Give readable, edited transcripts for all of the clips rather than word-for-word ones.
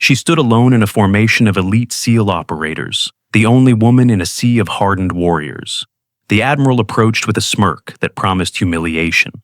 She stood alone in a formation of elite SEAL operators, the only woman in a sea of hardened warriors. The Admiral approached with a smirk that promised humiliation.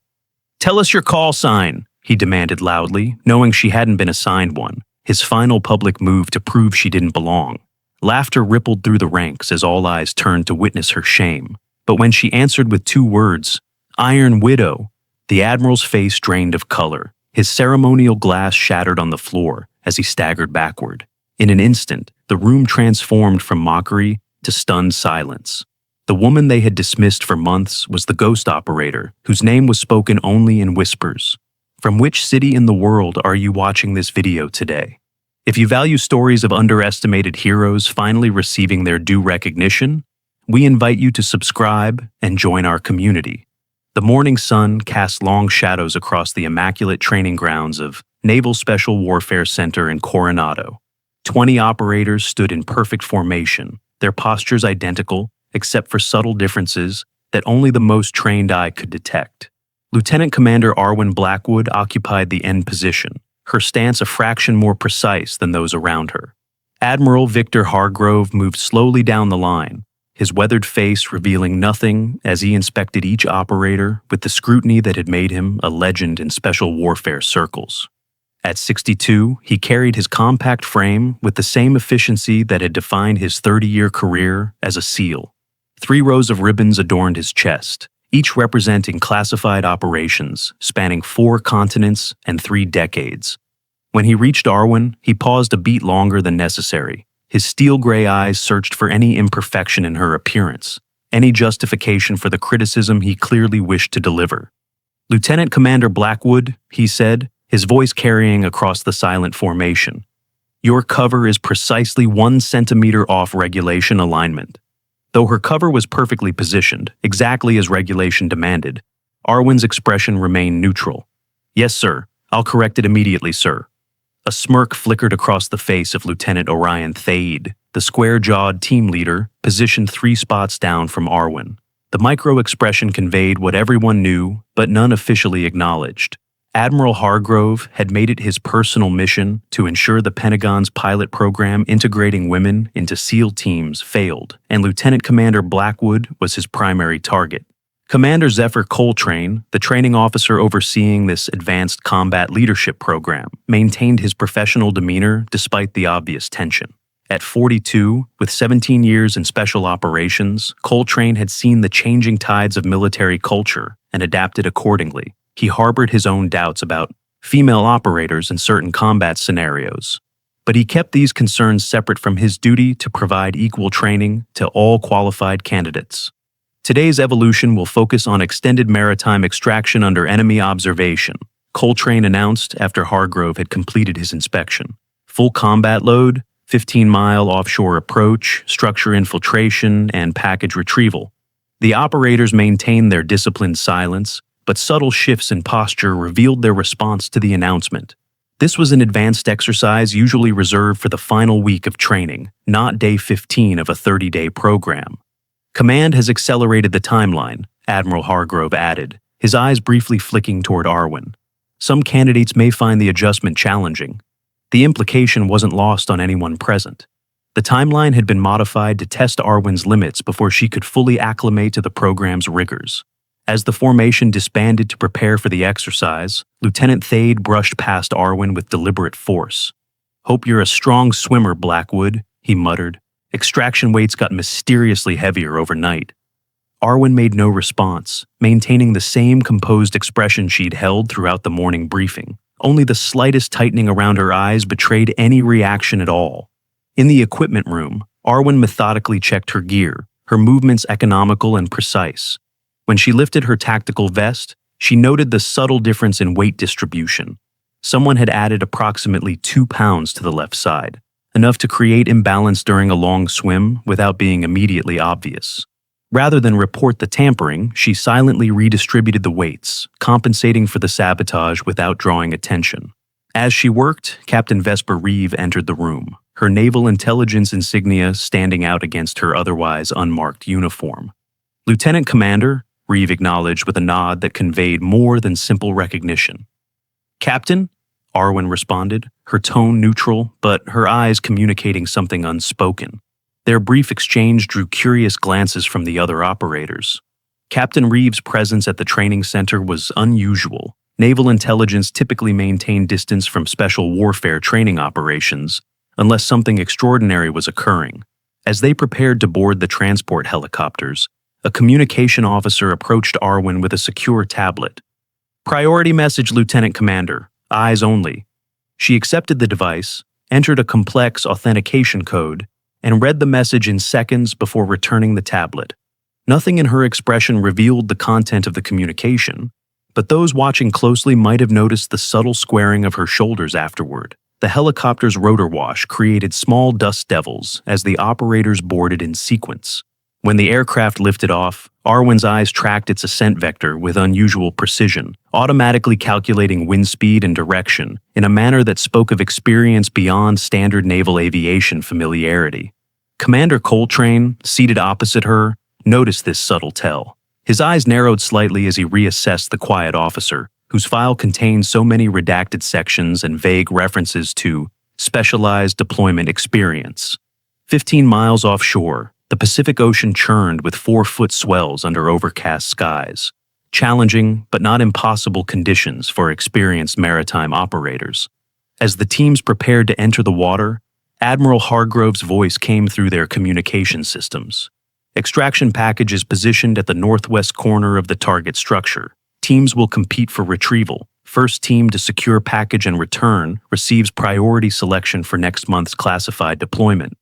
"Tell us your call sign," he demanded loudly, knowing she hadn't been assigned one, his final public move to prove she didn't belong. Laughter rippled through the ranks as all eyes turned to witness her shame. But when she answered with 2 words, "Iron Widow," the Admiral's face drained of color. His ceremonial glass shattered on the floor as he staggered backward. In an instant, the room transformed from mockery to stunned silence. The woman they had dismissed for months was the ghost operator, whose name was spoken only in whispers. From which city in the world are you watching this video today? If you value stories of underestimated heroes finally receiving their due recognition, we invite you to subscribe and join our community. The morning sun cast long shadows across the immaculate training grounds of Naval Special Warfare Center in Coronado. 20 operators stood in perfect formation, their postures identical, except for subtle differences that only the most trained eye could detect. Lieutenant Commander Arwen Blackwood occupied the end position, her stance a fraction more precise than those around her. Admiral Victor Hargrove moved slowly down the line, his weathered face revealing nothing as he inspected each operator with the scrutiny that had made him a legend in special warfare circles. At 62, he carried his compact frame with the same efficiency that had defined his 30-year career as a SEAL. 3 rows of ribbons adorned his chest, each representing classified operations spanning 4 continents and 3 decades. When he reached Arwen, he paused a beat longer than necessary. His steel-gray eyes searched for any imperfection in her appearance, any justification for the criticism he clearly wished to deliver. "Lieutenant Commander Blackwood," he said, his voice carrying across the silent formation, "your cover is precisely 1 centimeter off regulation alignment." Though her cover was perfectly positioned, exactly as regulation demanded, Arwen's expression remained neutral. "Yes, sir. I'll correct it immediately, sir." A smirk flickered across the face of Lieutenant Orion Thaid, the square-jawed team leader, positioned 3 spots down from Arwen. The micro-expression conveyed what everyone knew, but none officially acknowledged. Admiral Hargrove had made it his personal mission to ensure the Pentagon's pilot program integrating women into SEAL teams failed, and Lieutenant Commander Blackwood was his primary target. Commander Zephyr Coltrane, the training officer overseeing this advanced combat leadership program, maintained his professional demeanor despite the obvious tension. At 42, with 17 years in special operations, Coltrane had seen the changing tides of military culture and adapted accordingly. He harbored his own doubts about female operators in certain combat scenarios, but he kept these concerns separate from his duty to provide equal training to all qualified candidates. Today's evolution will focus on extended maritime extraction under enemy observation, Coltrane announced after Hargrove had completed his inspection. Full combat load, 15-mile offshore approach, structure infiltration, and package retrieval. The operators maintained their disciplined silence, but subtle shifts in posture revealed their response to the announcement. This was an advanced exercise usually reserved for the final week of training, not day 15 of a 30-day program. "Command has accelerated the timeline," Admiral Hargrove added, his eyes briefly flicking toward Arwen. "Some candidates may find the adjustment challenging." The implication wasn't lost on anyone present. The timeline had been modified to test Arwen's limits before she could fully acclimate to the program's rigors. As the formation disbanded to prepare for the exercise, Lieutenant Thaid brushed past Arwen with deliberate force. "Hope you're a strong swimmer, Blackwood," he muttered. Extraction weights got mysteriously heavier overnight. Arwen made no response, maintaining the same composed expression she'd held throughout the morning briefing. Only the slightest tightening around her eyes betrayed any reaction at all. In the equipment room, Arwen methodically checked her gear, her movements economical and precise. When she lifted her tactical vest, she noted the subtle difference in weight distribution. Someone had added approximately 2 pounds to the left side, enough to create imbalance during a long swim without being immediately obvious. Rather than report the tampering, she silently redistributed the weights, compensating for the sabotage without drawing attention. As she worked, Captain Vesper Reeve entered the room, her naval intelligence insignia standing out against her otherwise unmarked uniform. "Lieutenant Commander," Reeve acknowledged with a nod that conveyed more than simple recognition. "Captain," Arwen responded, her tone neutral, but her eyes communicating something unspoken. Their brief exchange drew curious glances from the other operators. Captain Reeves' presence at the training center was unusual. Naval intelligence typically maintained distance from special warfare training operations, unless something extraordinary was occurring. As they prepared to board the transport helicopters, a communication officer approached Arwen with a secure tablet. "Priority message, Lieutenant Commander. Eyes only." She accepted the device, entered a complex authentication code, and read the message in seconds before returning the tablet. Nothing in her expression revealed the content of the communication, but those watching closely might have noticed the subtle squaring of her shoulders afterward. The helicopter's rotor wash created small dust devils as the operators boarded in sequence. When the aircraft lifted off, Arwen's eyes tracked its ascent vector with unusual precision, automatically calculating wind speed and direction in a manner that spoke of experience beyond standard naval aviation familiarity. Commander Coltrane, seated opposite her, noticed this subtle tell. His eyes narrowed slightly as he reassessed the quiet officer, whose file contained so many redacted sections and vague references to specialized deployment experience. 15 miles offshore, the Pacific Ocean churned with 4-foot swells under overcast skies. Challenging, but not impossible conditions for experienced maritime operators. As the teams prepared to enter the water, Admiral Hargrove's voice came through their communication systems. Extraction package is positioned at the northwest corner of the target structure. Teams will compete for retrieval. First team to secure package and return receives priority selection for next month's classified deployment.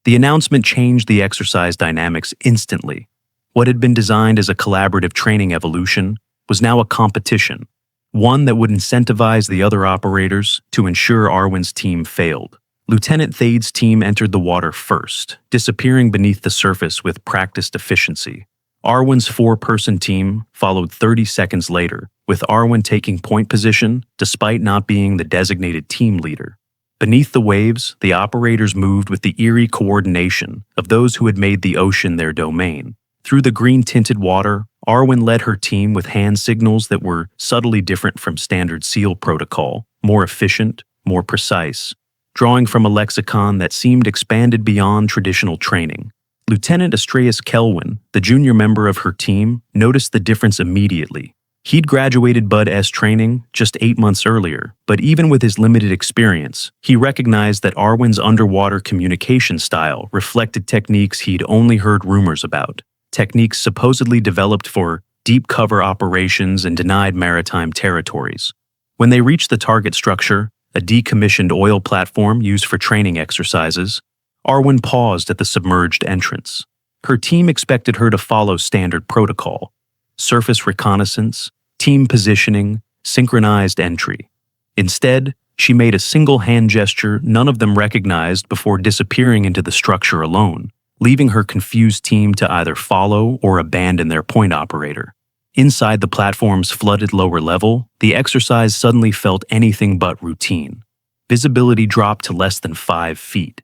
The announcement changed the exercise dynamics instantly. What had been designed as a collaborative training evolution was now a competition, one that would incentivize the other operators to ensure Arwen's team failed. Lieutenant Thade's team entered the water first, disappearing beneath the surface with practiced efficiency. Arwen's 4-person team followed 30 seconds later, with Arwen taking point position despite not being the designated team leader. Beneath the waves, the operators moved with the eerie coordination of those who had made the ocean their domain. Through the green-tinted water, Arwen led her team with hand signals that were subtly different from standard SEAL protocol, more efficient, more precise, drawing from a lexicon that seemed expanded beyond traditional training. Lieutenant Astreus Kelwin, the junior member of her team, noticed the difference immediately. He'd graduated Bud S training just 8 months earlier, but even with his limited experience, he recognized that Arwen's underwater communication style reflected techniques he'd only heard rumors about, techniques supposedly developed for deep cover operations in denied maritime territories. When they reached the target structure, a decommissioned oil platform used for training exercises, Arwen paused at the submerged entrance. Her team expected her to follow standard protocol: surface reconnaissance, team positioning, synchronized entry. Instead, she made a single hand gesture none of them recognized before disappearing into the structure alone, leaving her confused team to either follow or abandon their point operator. Inside the platform's flooded lower level, the exercise suddenly felt anything but routine. Visibility dropped to less than 5 feet,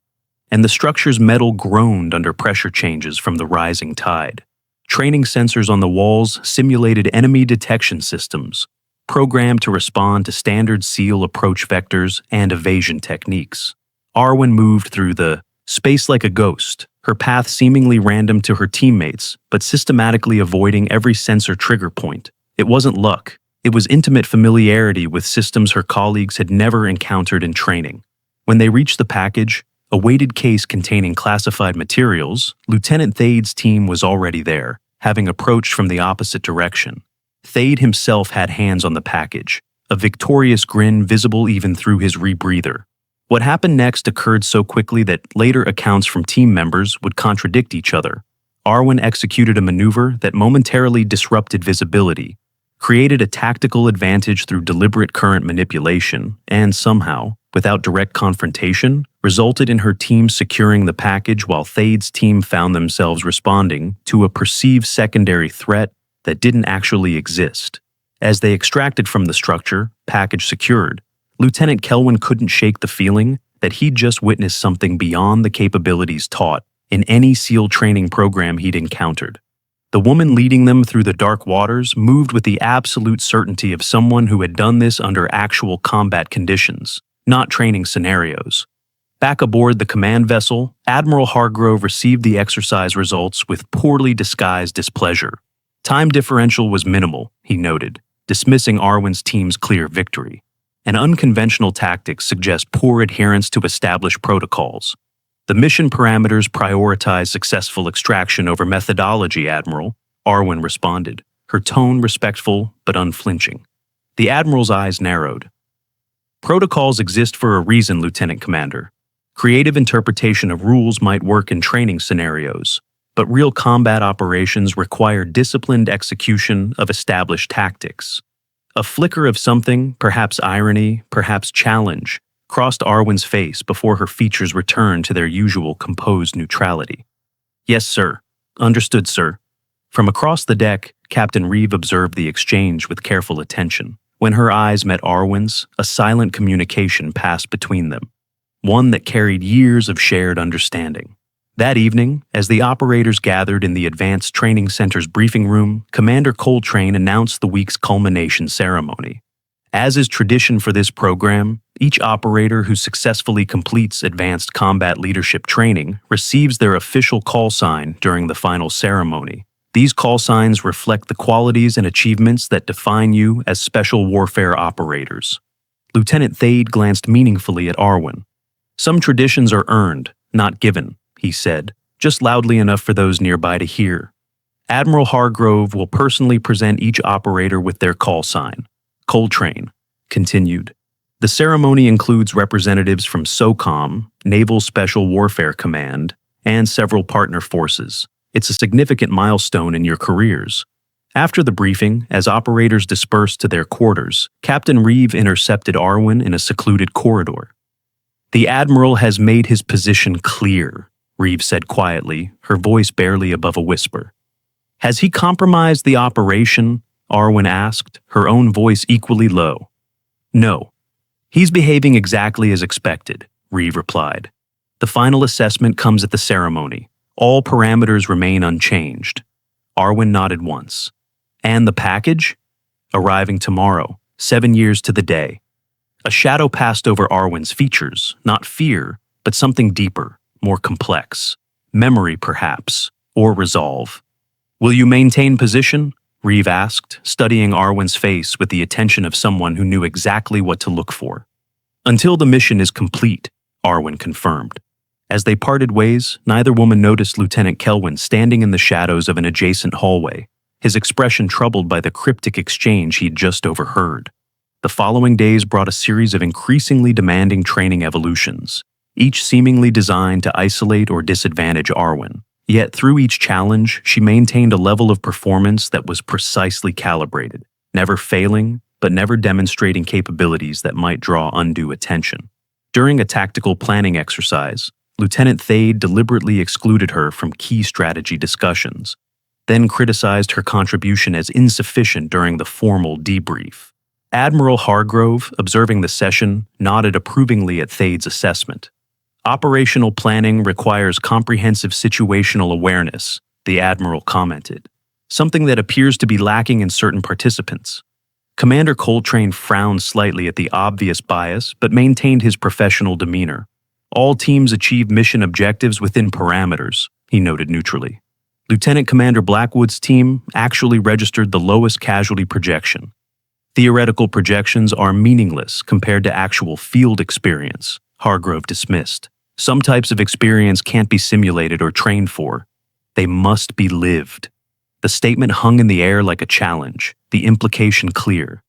and the structure's metal groaned under pressure changes from the rising tide. Training sensors on the walls simulated enemy detection systems, programmed to respond to standard SEAL approach vectors and evasion techniques. Arwen moved through the space like a ghost, her path seemingly random to her teammates, but systematically avoiding every sensor trigger point. It wasn't luck. It was intimate familiarity with systems her colleagues had never encountered in training. When they reached the package, a weighted case containing classified materials, Lieutenant Thade's team was already there, having approached from the opposite direction. Thade himself had hands on the package, a victorious grin visible even through his rebreather. What happened next occurred so quickly that later accounts from team members would contradict each other. Arwen executed a maneuver that momentarily disrupted visibility, created a tactical advantage through deliberate current manipulation, and somehow, without direct confrontation, resulted in her team securing the package while Thade's team found themselves responding to a perceived secondary threat that didn't actually exist. As they extracted from the structure, package secured, Lieutenant Kelwin couldn't shake the feeling that he'd just witnessed something beyond the capabilities taught in any SEAL training program he'd encountered. The woman leading them through the dark waters moved with the absolute certainty of someone who had done this under actual combat conditions. not training scenarios. Back aboard the command vessel, Admiral Hargrove received the exercise results with poorly disguised displeasure. Time differential was minimal, he noted, dismissing Arwen's team's clear victory. And unconventional tactics suggest poor adherence to established protocols. The mission parameters prioritize successful extraction over methodology, Admiral, Arwen responded, her tone respectful but unflinching. The Admiral's eyes narrowed. Protocols exist for a reason, Lieutenant Commander. Creative interpretation of rules might work in training scenarios, but real combat operations require disciplined execution of established tactics. A flicker of something, perhaps irony, perhaps challenge, crossed Arwen's face before her features returned to their usual composed neutrality. Yes, sir. Understood, sir. From across the deck, Captain Reeve observed the exchange with careful attention. When her eyes met Arwen's, a silent communication passed between them, one that carried years of shared understanding. That evening, as the operators gathered in the Advanced Training Center's briefing room, Commander Coltrane announced the week's culmination ceremony. As is tradition for this program, each operator who successfully completes advanced combat leadership training receives their official call sign during the final ceremony. These call signs reflect the qualities and achievements that define you as special warfare operators. Lieutenant Thade glanced meaningfully at Arwen. Some traditions are earned, not given, he said, just loudly enough for those nearby to hear. Admiral Hargrove will personally present each operator with their call sign. Coltrane continued. The ceremony includes representatives from SOCOM, Naval Special Warfare Command, and several partner forces. It's a significant milestone in your careers. After the briefing, as operators dispersed to their quarters, Captain Reeve intercepted Arwen in a secluded corridor. The Admiral has made his position clear, Reeve said quietly, her voice barely above a whisper. Has he compromised the operation? Arwen asked, her own voice equally low. No. He's behaving exactly as expected, Reeve replied. The final assessment comes at the ceremony. All parameters remain unchanged. Arwen nodded once. And the package? Arriving tomorrow, 7 years to the day. A shadow passed over Arwen's features, not fear, but something deeper, more complex. Memory, perhaps, or resolve. Will you maintain position? Reeve asked, studying Arwen's face with the attention of someone who knew exactly what to look for. Until the mission is complete, Arwen confirmed. As they parted ways, neither woman noticed Lieutenant Kelwin standing in the shadows of an adjacent hallway, his expression troubled by the cryptic exchange he'd just overheard. The following days brought a series of increasingly demanding training evolutions, each seemingly designed to isolate or disadvantage Arwen. Yet through each challenge, she maintained a level of performance that was precisely calibrated, never failing, but never demonstrating capabilities that might draw undue attention. During a tactical planning exercise, Lieutenant Thade deliberately excluded her from key strategy discussions, then criticized her contribution as insufficient during the formal debrief. Admiral Hargrove, observing the session, nodded approvingly at Thade's assessment. Operational planning requires comprehensive situational awareness, the Admiral commented, something that appears to be lacking in certain participants. Commander Coltrane frowned slightly at the obvious bias, but maintained his professional demeanor. All teams achieve mission objectives within parameters, he noted neutrally. Lieutenant Commander Blackwood's team actually registered the lowest casualty projection. Theoretical projections are meaningless compared to actual field experience, Hargrove dismissed. Some types of experience can't be simulated or trained for. They must be lived. The statement hung in the air like a challenge, the implication clear.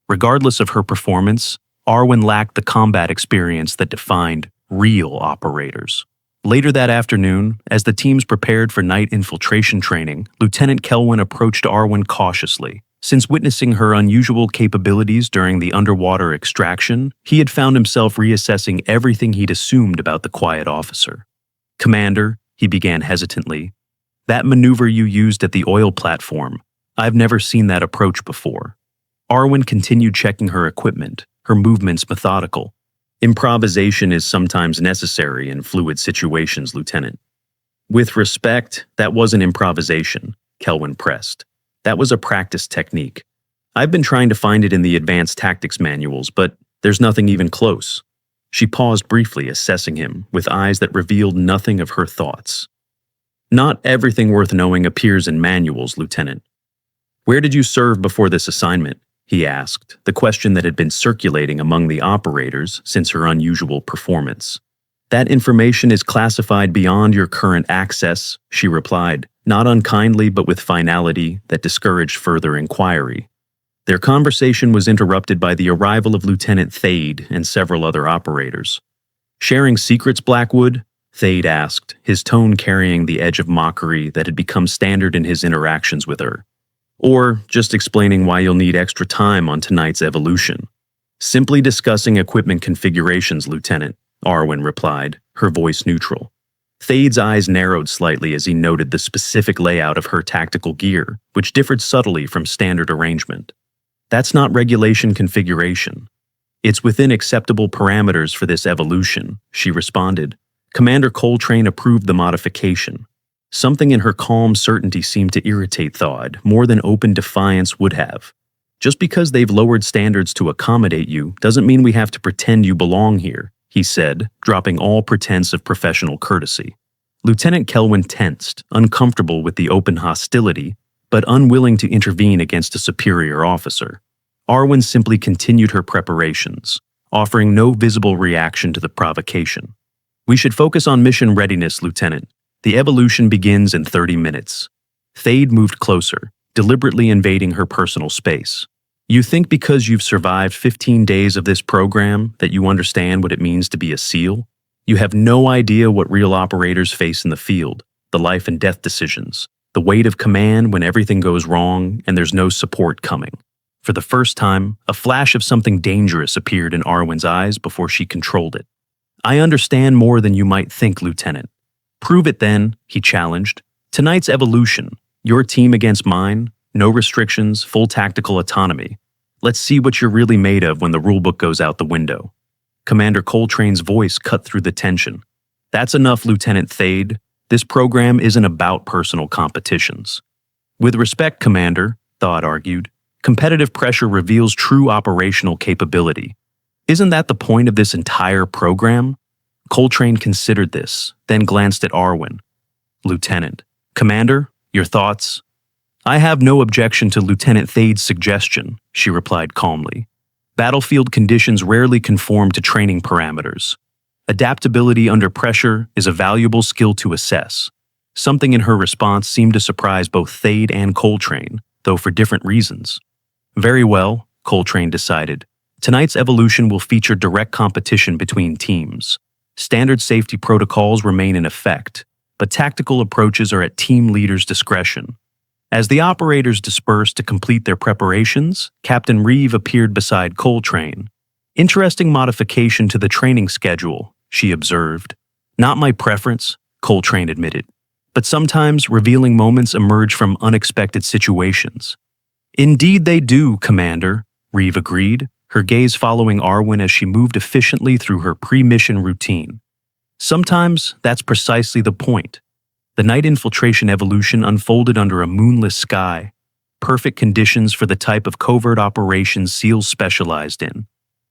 Regardless of her performance, Arwen lacked the combat experience that defined real operators. Later that afternoon, as the teams prepared for night infiltration training, Lieutenant Kelwin approached Arwen cautiously. Since witnessing her unusual capabilities during the underwater extraction, he had found himself reassessing everything he'd assumed about the quiet officer. Commander, he began hesitantly, that maneuver you used at the oil platform, I've never seen that approach before. Arwen continued checking her equipment, her movements methodical. Improvisation is sometimes necessary in fluid situations, Lieutenant. With respect, that wasn't improvisation, Kelwin pressed. That was a practice technique. I've been trying to find it in the advanced tactics manuals, but there's nothing even close. She paused briefly, assessing him, with eyes that revealed nothing of her thoughts. Not everything worth knowing appears in manuals, Lieutenant. Where did you serve before this assignment? He asked, the question that had been circulating among the operators since her unusual performance. That information is classified beyond your current access, she replied, not unkindly but with finality that discouraged further inquiry. Their conversation was interrupted by the arrival of Lieutenant Thade and several other operators. Sharing secrets, Blackwood? Thade asked, his tone carrying the edge of mockery that had become standard in his interactions with her. Or just explaining why you'll need extra time on tonight's evolution. Simply discussing equipment configurations, Lieutenant, Arwen replied, her voice neutral. Thade's eyes narrowed slightly as he noted the specific layout of her tactical gear, which differed subtly from standard arrangement. That's not regulation configuration. It's within acceptable parameters for this evolution, she responded. Commander Coltrane approved the modification. Something in her calm certainty seemed to irritate Thade more than open defiance would have. Just because they've lowered standards to accommodate you doesn't mean we have to pretend you belong here, he said, dropping all pretense of professional courtesy. Lieutenant Kelwyn tensed, uncomfortable with the open hostility, but unwilling to intervene against a superior officer. Arwen simply continued her preparations, offering no visible reaction to the provocation. We should focus on mission readiness, Lieutenant. The evolution begins in 30 minutes. Thade moved closer, deliberately invading her personal space. You think because you've survived 15 days of this program that you understand what it means to be a SEAL? You have no idea what real operators face in the field, the life and death decisions, the weight of command when everything goes wrong and there's no support coming. For the first time, a flash of something dangerous appeared in Arwen's eyes before she controlled it. I understand more than you might think, Lieutenant. Prove it then, he challenged. Tonight's evolution, your team against mine, no restrictions, full tactical autonomy. Let's see what you're really made of when the rulebook goes out the window. Commander Coltrane's voice cut through the tension. That's enough, Lieutenant Thade. This program isn't about personal competitions. With respect, Commander, Thade argued, competitive pressure reveals true operational capability. Isn't that the point of this entire program? Coltrane considered this, then glanced at Arwen. Lieutenant. Commander, your thoughts? I have no objection to Lieutenant Thade's suggestion, she replied calmly. Battlefield conditions rarely conform to training parameters. Adaptability under pressure is a valuable skill to assess. Something in her response seemed to surprise both Thade and Coltrane, though for different reasons. Very well, Coltrane decided. Tonight's evolution will feature direct competition between teams. Standard safety protocols remain in effect, but tactical approaches are at team leaders' discretion. As the operators dispersed to complete their preparations, Captain Reeve appeared beside Coltrane. Interesting modification to the training schedule, she observed. Not my preference, Coltrane admitted, but sometimes revealing moments emerge from unexpected situations. Indeed they do, Commander, Reeve agreed, her gaze following Arwen as she moved efficiently through her pre-mission routine. Sometimes that's precisely the point. The night infiltration evolution unfolded under a moonless sky, perfect conditions for the type of covert operations SEALs specialized in.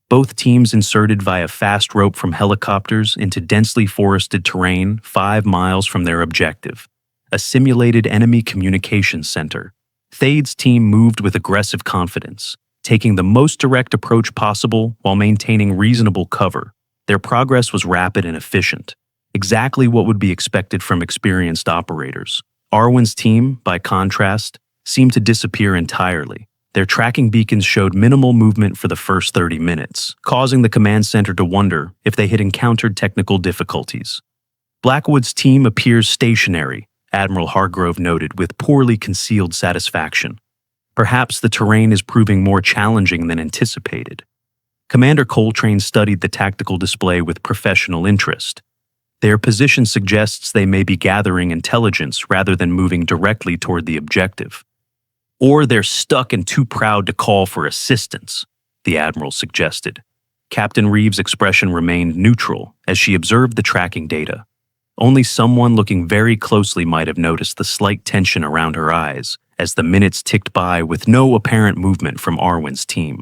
Both teams inserted via fast rope from helicopters into densely forested terrain 5 miles from their objective, a simulated enemy communications center. Thade's team moved with aggressive confidence, taking the most direct approach possible while maintaining reasonable cover. Their progress was rapid and efficient, exactly what would be expected from experienced operators. Arwen's team, by contrast, seemed to disappear entirely. Their tracking beacons showed minimal movement for the first 30 minutes, causing the command center to wonder if they had encountered technical difficulties. Blackwood's team appears stationary, Admiral Hargrove noted with poorly concealed satisfaction. Perhaps the terrain is proving more challenging than anticipated. Commander Coltrane studied the tactical display with professional interest. Their position suggests they may be gathering intelligence rather than moving directly toward the objective. Or they're stuck and too proud to call for assistance, the Admiral suggested. Captain Reeve's expression remained neutral as she observed the tracking data. Only someone looking very closely might have noticed the slight tension around her eyes as the minutes ticked by with no apparent movement from Arwen's team.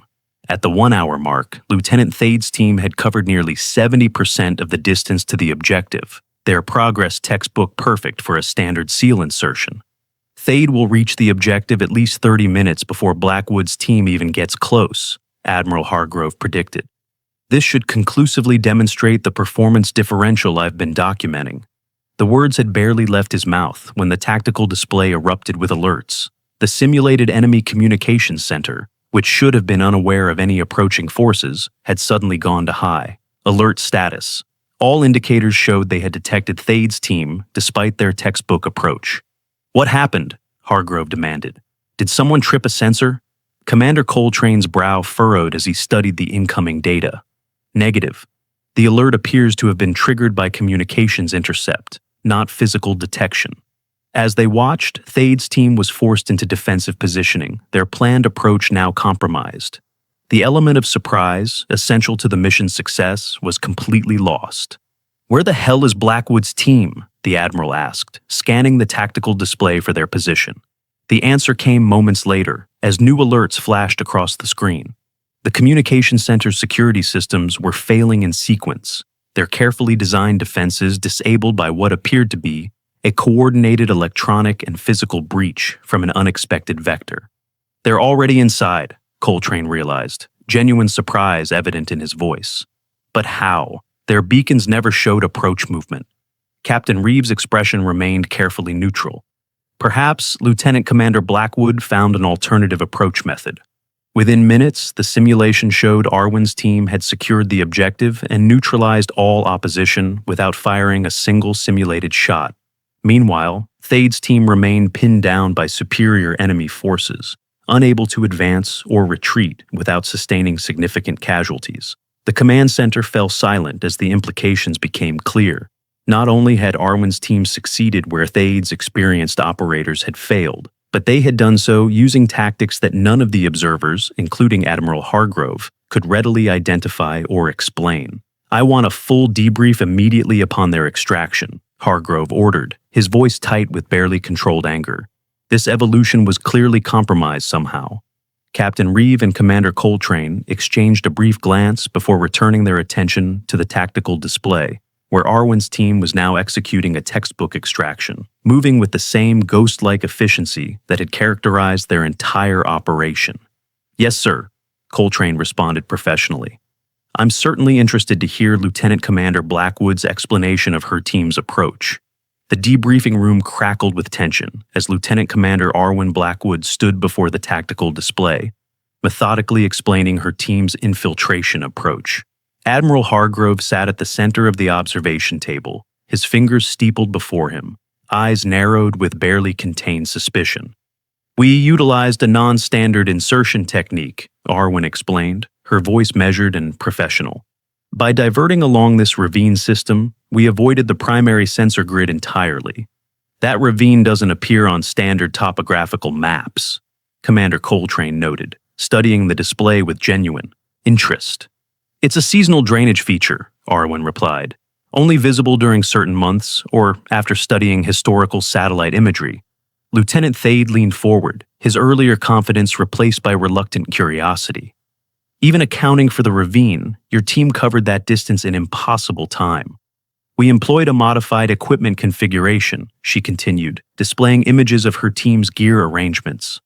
At the 1 hour mark, Lieutenant Thade's team had covered nearly 70% of the distance to the objective, their progress textbook perfect for a standard SEAL insertion. Thade will reach the objective at least 30 minutes before Blackwood's team even gets close, Admiral Hargrove predicted. This should conclusively demonstrate the performance differential I've been documenting. The words had barely left his mouth when the tactical display erupted with alerts. The simulated enemy communications center, which should have been unaware of any approaching forces, had suddenly gone to high. Alert status. All indicators showed they had detected Thade's team despite their textbook approach. "What happened?" Hargrove demanded. "Did someone trip a sensor?" Commander Coltrane's brow furrowed as he studied the incoming data. Negative. The alert appears to have been triggered by communications intercept, not physical detection. As they watched, Thade's team was forced into defensive positioning, their planned approach now compromised. The element of surprise, essential to the mission's success, was completely lost. "Where the hell is Blackwood's team?" the Admiral asked, scanning the tactical display for their position. The answer came moments later, as new alerts flashed across the screen. The communication center's security systems were failing in sequence, their carefully designed defenses disabled by what appeared to be a coordinated electronic and physical breach from an unexpected vector. "They're already inside," Coltrane realized, genuine surprise evident in his voice. But how? Their beacons never showed approach movement. Captain Reeves' expression remained carefully neutral. Perhaps Lieutenant Commander Blackwood found an alternative approach method. Within minutes, the simulation showed Arwen's team had secured the objective and neutralized all opposition without firing a single simulated shot. Meanwhile, Thade's team remained pinned down by superior enemy forces, unable to advance or retreat without sustaining significant casualties. The command center fell silent as the implications became clear. Not only had Arwen's team succeeded where Thade's experienced operators had failed, but they had done so using tactics that none of the observers, including Admiral Hargrove, could readily identify or explain. "I want a full debrief immediately upon their extraction," Hargrove ordered, his voice tight with barely controlled anger. This evolution was clearly compromised somehow. Captain Reeve and Commander Coltrane exchanged a brief glance before returning their attention to the tactical display, where Arwen's team was now executing a textbook extraction, moving with the same ghost-like efficiency that had characterized their entire operation. "Yes, sir," Coltrane responded professionally. "I'm certainly interested to hear Lieutenant Commander Blackwood's explanation of her team's approach." The debriefing room crackled with tension as Lieutenant Commander Arwen Blackwood stood before the tactical display, methodically explaining her team's infiltration approach. Admiral Hargrove sat at the center of the observation table, his fingers steepled before him, eyes narrowed with barely contained suspicion. "We utilized a non-standard insertion technique," Arwen explained, her voice measured and professional. "By diverting along this ravine system, we avoided the primary sensor grid entirely. That ravine doesn't appear on standard topographical maps," Commander Coltrane noted, studying the display with genuine interest. "It's a seasonal drainage feature," Arwen replied, "only visible during certain months or after studying historical satellite imagery." Lieutenant Thade leaned forward, his earlier confidence replaced by reluctant curiosity. "Even accounting for the ravine, your team covered that distance in impossible time. We employed a modified equipment configuration," she continued, displaying images of her team's gear arrangements.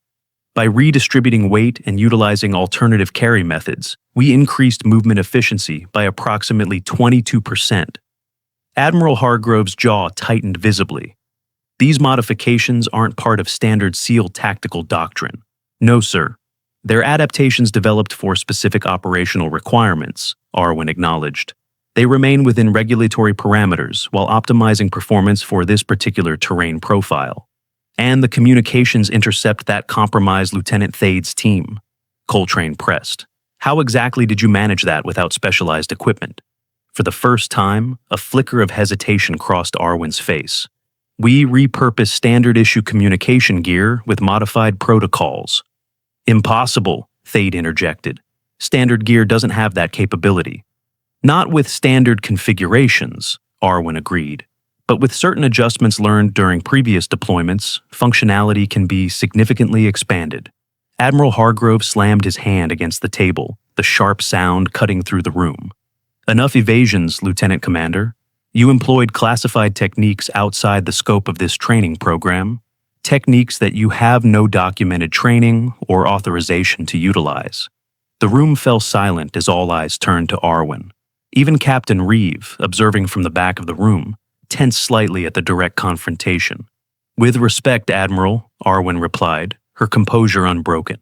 "By redistributing weight and utilizing alternative carry methods, we increased movement efficiency by approximately 22%. Admiral Hargrove's jaw tightened visibly. "These modifications aren't part of standard SEAL tactical doctrine." "No, sir. They're adaptations developed for specific operational requirements," Arwen acknowledged. "They remain within regulatory parameters while optimizing performance for this particular terrain profile." "And the communications intercept that compromised Lieutenant Thade's team," Coltrane pressed. "How exactly did you manage that without specialized equipment?" For the first time, a flicker of hesitation crossed Arwen's face. "We repurposed standard-issue communication gear with modified protocols." "Impossible," Thade interjected. "Standard gear doesn't have that capability." "Not with standard configurations," Arwen agreed. "But with certain adjustments learned during previous deployments, functionality can be significantly expanded." Admiral Hargrove slammed his hand against the table, the sharp sound cutting through the room. Enough evasions, Lieutenant Commander. You employed classified techniques outside the scope of this training program, techniques that you have no documented training or authorization to utilize. The room fell silent as all eyes turned to Arwen. Even Captain Reeve, observing from the back of the room, tensed slightly at the direct confrontation. With respect, Admiral, Arwen replied, her composure unbroken.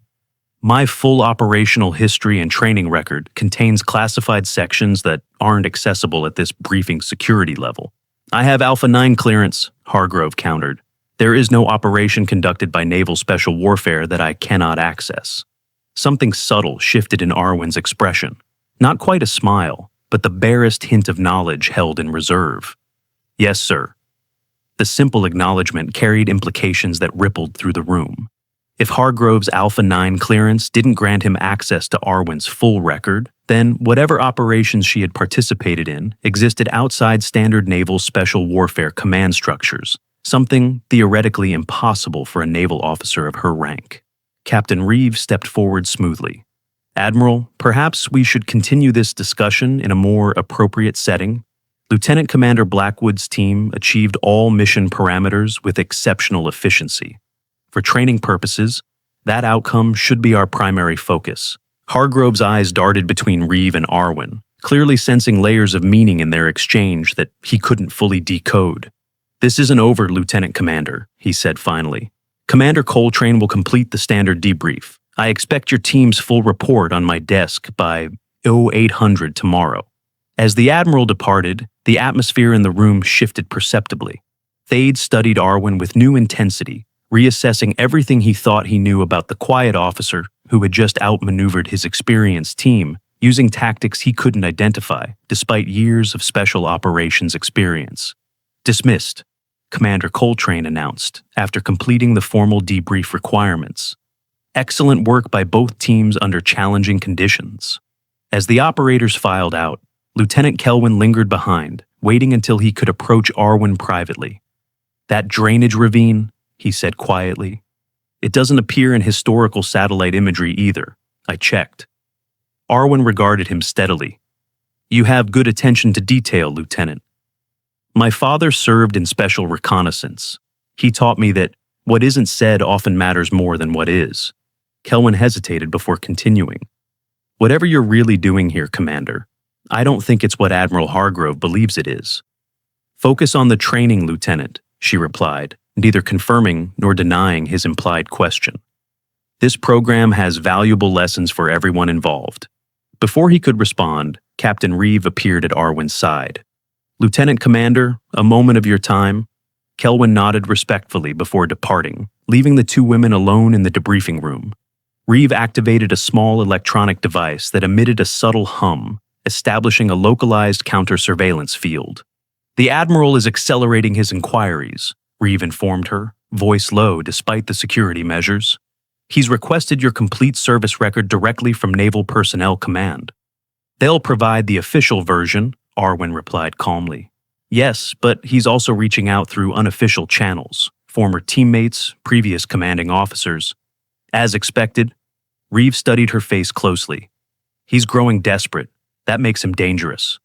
My full operational history and training record contains classified sections that aren't accessible at this briefing security level. I have Alpha 9 clearance, Hargrove countered. There is no operation conducted by Naval Special Warfare that I cannot access. Something subtle shifted in Arwen's expression. Not quite a smile, but the barest hint of knowledge held in reserve. Yes, sir. The simple acknowledgement carried implications that rippled through the room. If Hargrove's Alpha 9 clearance didn't grant him access to Arwen's full record, then whatever operations she had participated in existed outside standard naval special warfare command structures, something theoretically impossible for a naval officer of her rank. Captain Reeve stepped forward smoothly. Admiral, perhaps we should continue this discussion in a more appropriate setting. Lieutenant Commander Blackwood's team achieved all mission parameters with exceptional efficiency. For training purposes, that outcome should be our primary focus. Hargrove's eyes darted between Reeve and Arwen, clearly sensing layers of meaning in their exchange that he couldn't fully decode. This isn't over, Lieutenant Commander, he said finally. Commander Coltrane will complete the standard debrief. I expect your team's full report on my desk by 0800 tomorrow. As the Admiral departed, the atmosphere in the room shifted perceptibly. Thade studied Arwen with new intensity, reassessing everything he thought he knew about the quiet officer who had just outmaneuvered his experienced team, using tactics he couldn't identify, despite years of special operations experience. Dismissed, Commander Coltrane announced, after completing the formal debrief requirements. Excellent work by both teams under challenging conditions. As the operators filed out, Lieutenant Kelwin lingered behind, waiting until he could approach Arwen privately. That drainage ravine, he said quietly. It doesn't appear in historical satellite imagery either. I checked. Arwen regarded him steadily. You have good attention to detail, Lieutenant. My father served in special reconnaissance. He taught me that what isn't said often matters more than what is. Kelwin hesitated before continuing. Whatever you're really doing here, Commander, I don't think it's what Admiral Hargrove believes it is. Focus on the training, Lieutenant, she replied, neither confirming nor denying his implied question. This program has valuable lessons for everyone involved. Before he could respond, Captain Reeve appeared at Arwen's side. Lieutenant Commander, a moment of your time. Kelwin nodded respectfully before departing, leaving the two women alone in the debriefing room. Reeve activated a small electronic device that emitted a subtle hum, establishing a localized counter-surveillance field. The Admiral is accelerating his inquiries, Reeve informed her, voice low despite the security measures. He's requested your complete service record directly from Naval Personnel Command. They'll provide the official version, Arwen replied calmly. Yes, but he's also reaching out through unofficial channels, former teammates, previous commanding officers. As expected, Reeve studied her face closely. He's growing desperate. That makes him dangerous.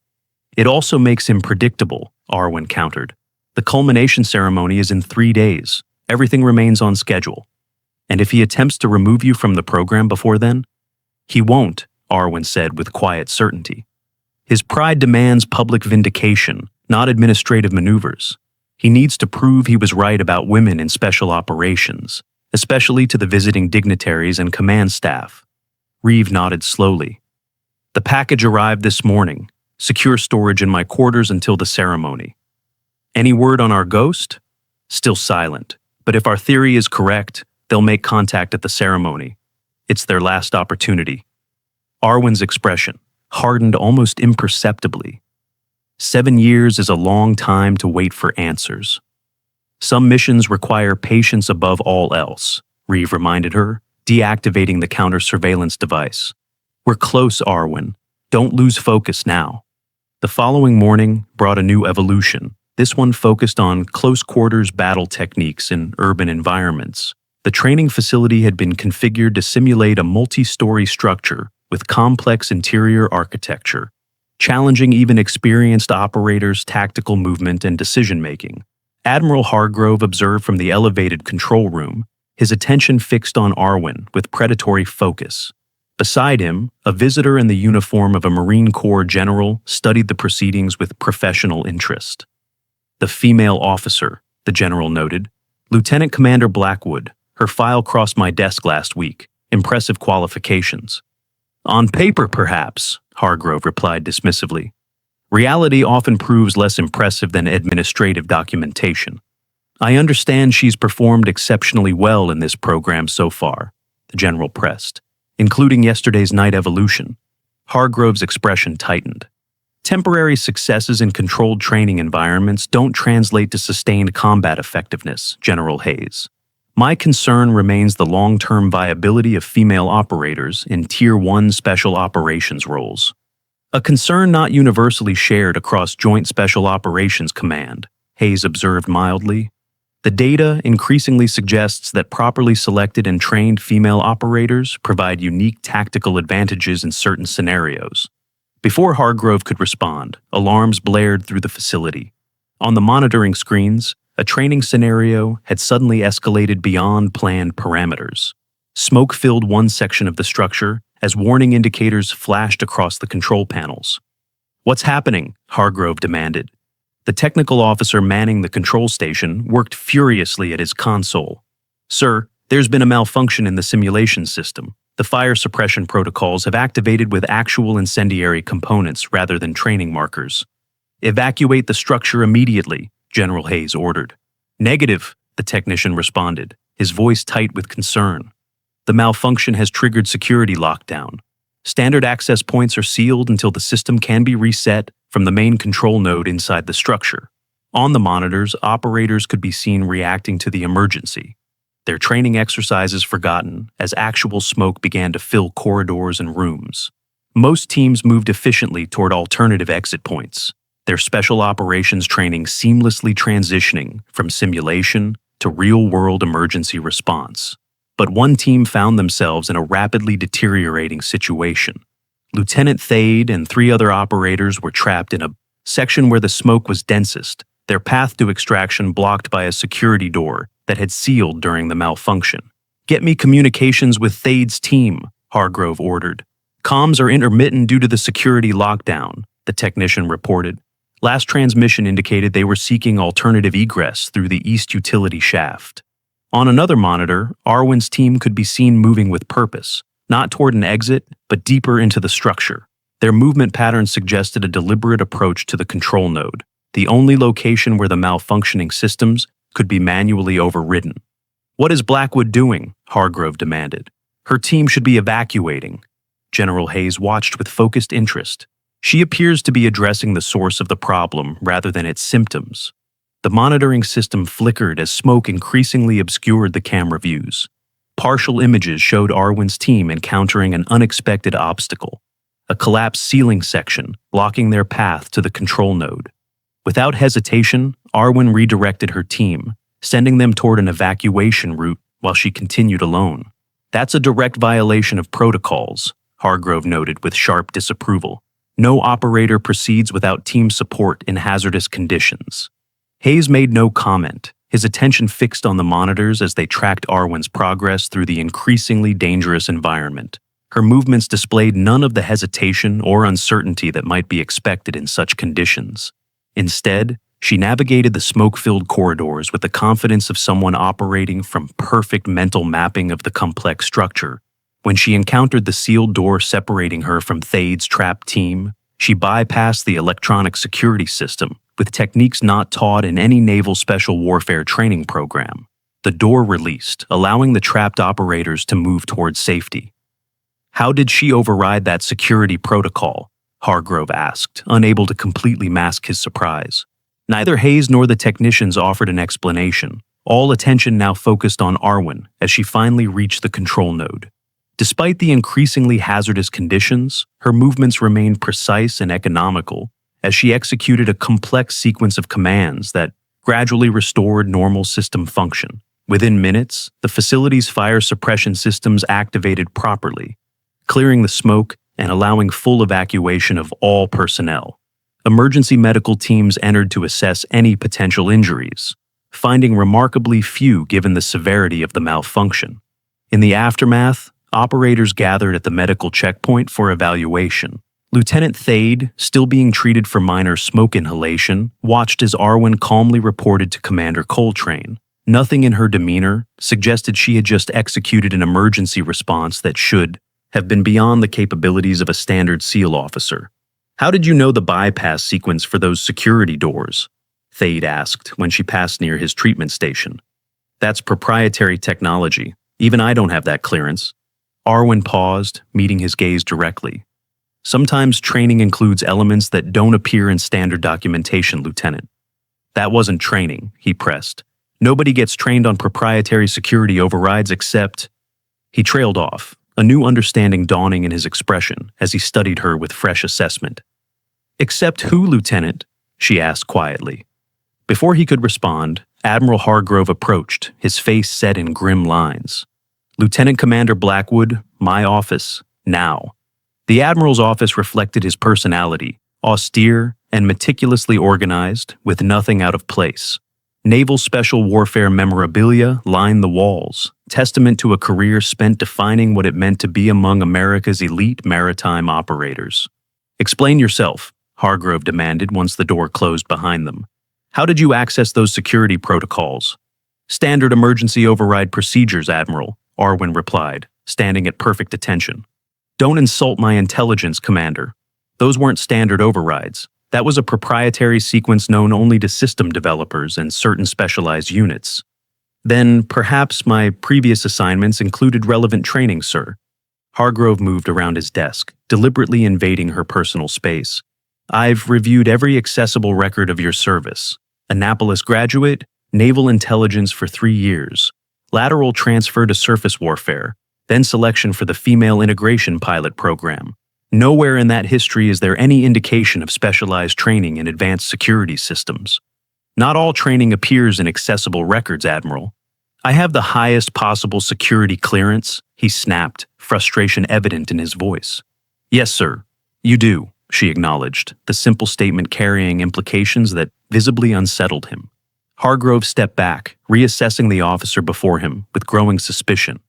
It also makes him predictable, Arwen countered. The culmination ceremony is in 3 days. Everything remains on schedule. And if he attempts to remove you from the program before then? He won't, Arwen said with quiet certainty. His pride demands public vindication, not administrative maneuvers. He needs to prove he was right about women in special operations, especially to the visiting dignitaries and command staff. Reeve nodded slowly. The package arrived this morning. Secure storage in my quarters until the ceremony. Any word on our ghost? Still silent, but if our theory is correct, they'll make contact at the ceremony. It's their last opportunity. Arwen's expression hardened almost imperceptibly. 7 years is a long time to wait for answers. Some missions require patience above all else, Reeve reminded her, deactivating the counter-surveillance device. We're close, Arwen. Don't lose focus now. The following morning brought a new evolution. This one focused on close-quarters battle techniques in urban environments. The training facility had been configured to simulate a multi-story structure with complex interior architecture, challenging even experienced operators' tactical movement and decision-making. Admiral Hargrove observed from the elevated control room, his attention fixed on Arwen with predatory focus. Beside him, a visitor in the uniform of a Marine Corps general studied the proceedings with professional interest. "The female officer," the general noted. "Lieutenant Commander Blackwood. Her file crossed my desk last week. Impressive qualifications." "On paper, perhaps," Hargrove replied dismissively. "Reality often proves less impressive than administrative documentation. I understand she's performed exceptionally well in this program so far," the general pressed, "including yesterday's night evolution." Hargrove's expression tightened. "Temporary successes in controlled training environments don't translate to sustained combat effectiveness, General Hayes. My concern remains the long-term viability of female operators in Tier 1 special operations roles. A concern not universally shared across Joint Special Operations Command," Hayes observed mildly. "The data increasingly suggests that properly selected and trained female operators provide unique tactical advantages in certain scenarios." Before Hargrove could respond, alarms blared through the facility. On the monitoring screens, a training scenario had suddenly escalated beyond planned parameters. Smoke filled one section of the structure as warning indicators flashed across the control panels. "What's happening?" Hargrove demanded. The technical officer manning the control station worked furiously at his console. "Sir, there's been a malfunction in the simulation system. The fire suppression protocols have activated with actual incendiary components rather than training markers. Evacuate the structure immediately," General Hayes ordered. "Negative," the technician responded, his voice tight with concern. "The malfunction has triggered security lockdown. Standard access points are sealed until the system can be reset from the main control node inside the structure." On the monitors, operators could be seen reacting to the emergency, their training exercises forgotten as actual smoke began to fill corridors and rooms. Most teams moved efficiently toward alternative exit points, their special operations training seamlessly transitioning from simulation to real-world emergency response. But one team found themselves in a rapidly deteriorating situation. Lieutenant Thade and 3 other operators were trapped in a section where the smoke was densest, their path to extraction blocked by a security door that had sealed during the malfunction. "Get me communications with Thade's team," Hargrove ordered. "Comms are intermittent due to the security lockdown," the technician reported. Last transmission indicated they were seeking alternative egress through the east utility shaft. On another monitor, Arwen's team could be seen moving with purpose, not toward an exit, but deeper into the structure. Their movement pattern suggested a deliberate approach to the control node, the only location where the malfunctioning systems could be manually overridden. "What is Blackwood doing?" Hargrove demanded. "Her team should be evacuating." General Hayes watched with focused interest. "She appears to be addressing the source of the problem rather than its symptoms." The monitoring system flickered as smoke increasingly obscured the camera views. Partial images showed Arwen's team encountering an unexpected obstacle, a collapsed ceiling section blocking their path to the control node. Without hesitation, Arwen redirected her team, sending them toward an evacuation route while she continued alone. "That's a direct violation of protocols," Hargrove noted with sharp disapproval. "No operator proceeds without team support in hazardous conditions." Hayes made no comment, his attention fixed on the monitors as they tracked Arwen's progress through the increasingly dangerous environment. Her movements displayed none of the hesitation or uncertainty that might be expected in such conditions. Instead, she navigated the smoke-filled corridors with the confidence of someone operating from perfect mental mapping of the complex structure. When she encountered the sealed door separating her from Thade's trapped team, she bypassed the electronic security system with techniques not taught in any naval special warfare training program. The door released, allowing the trapped operators to move towards safety. "How did she override that security protocol?" Hargrove asked, unable to completely mask his surprise. Neither Hayes nor the technicians offered an explanation, all attention now focused on Arwen as she finally reached the control node. Despite the increasingly hazardous conditions, her movements remained precise and economical as she executed a complex sequence of commands that gradually restored normal system function. Within minutes, the facility's fire suppression systems activated properly, clearing the smoke and allowing full evacuation of all personnel. Emergency medical teams entered to assess any potential injuries, finding remarkably few given the severity of the malfunction. In the aftermath, operators gathered at the medical checkpoint for evaluation. Lieutenant Thade, still being treated for minor smoke inhalation, watched as Arwen calmly reported to Commander Coltrane. Nothing in her demeanor suggested she had just executed an emergency response that should have been beyond the capabilities of a standard SEAL officer. "How did you know the bypass sequence for those security doors?" Thade asked when she passed near his treatment station. "That's proprietary technology. Even I don't have that clearance." Arwen paused, meeting his gaze directly. "Sometimes training includes elements that don't appear in standard documentation, Lieutenant." "That wasn't training," he pressed. "Nobody gets trained on proprietary security overrides except—" He trailed off, a new understanding dawning in his expression as he studied her with fresh assessment. "Except who, Lieutenant?" she asked quietly. Before he could respond, Admiral Hargrove approached, his face set in grim lines. "Lieutenant Commander Blackwood, my office, now." The Admiral's office reflected his personality, austere and meticulously organized, with nothing out of place. Naval Special Warfare memorabilia lined the walls, testament to a career spent defining what it meant to be among America's elite maritime operators. "Explain yourself," Hargrove demanded once the door closed behind them. "How did you access those security protocols?" "Standard emergency override procedures, Admiral," Arwen replied, standing at perfect attention. "Don't insult my intelligence, Commander. Those weren't standard overrides. That was a proprietary sequence known only to system developers and certain specialized units." "Then perhaps my previous assignments included relevant training, sir." Hargrove moved around his desk, deliberately invading her personal space. "I've reviewed every accessible record of your service. Annapolis graduate, naval intelligence for 3 years, lateral transfer to surface warfare, then selection for the female integration pilot program. Nowhere in that history is there any indication of specialized training in advanced security systems. Not all training appears in accessible records, Admiral. I have the highest possible security clearance," he snapped, frustration evident in his voice. "Yes, sir, you do," she acknowledged, the simple statement carrying implications that visibly unsettled him. Hargrove stepped back, reassessing the officer before him with growing suspicion.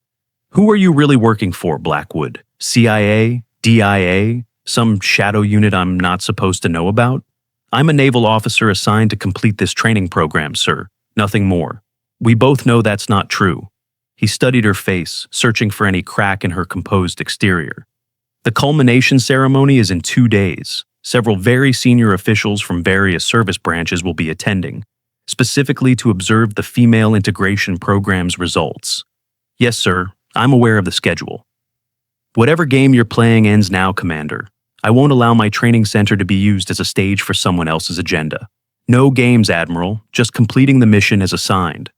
"Who are you really working for, Blackwood? CIA? DIA? Some shadow unit I'm not supposed to know about?" "I'm a naval officer assigned to complete this training program, sir. Nothing more." "We both know that's not true." He studied her face, searching for any crack in her composed exterior. "The culmination ceremony is in 2 days. Several very senior officials from various service branches will be attending, specifically to observe the female integration program's results." "Yes, sir. I'm aware of the schedule." "Whatever game you're playing ends now, Commander. I won't allow my training center to be used as a stage for someone else's agenda. No games, Admiral, just completing the mission as assigned."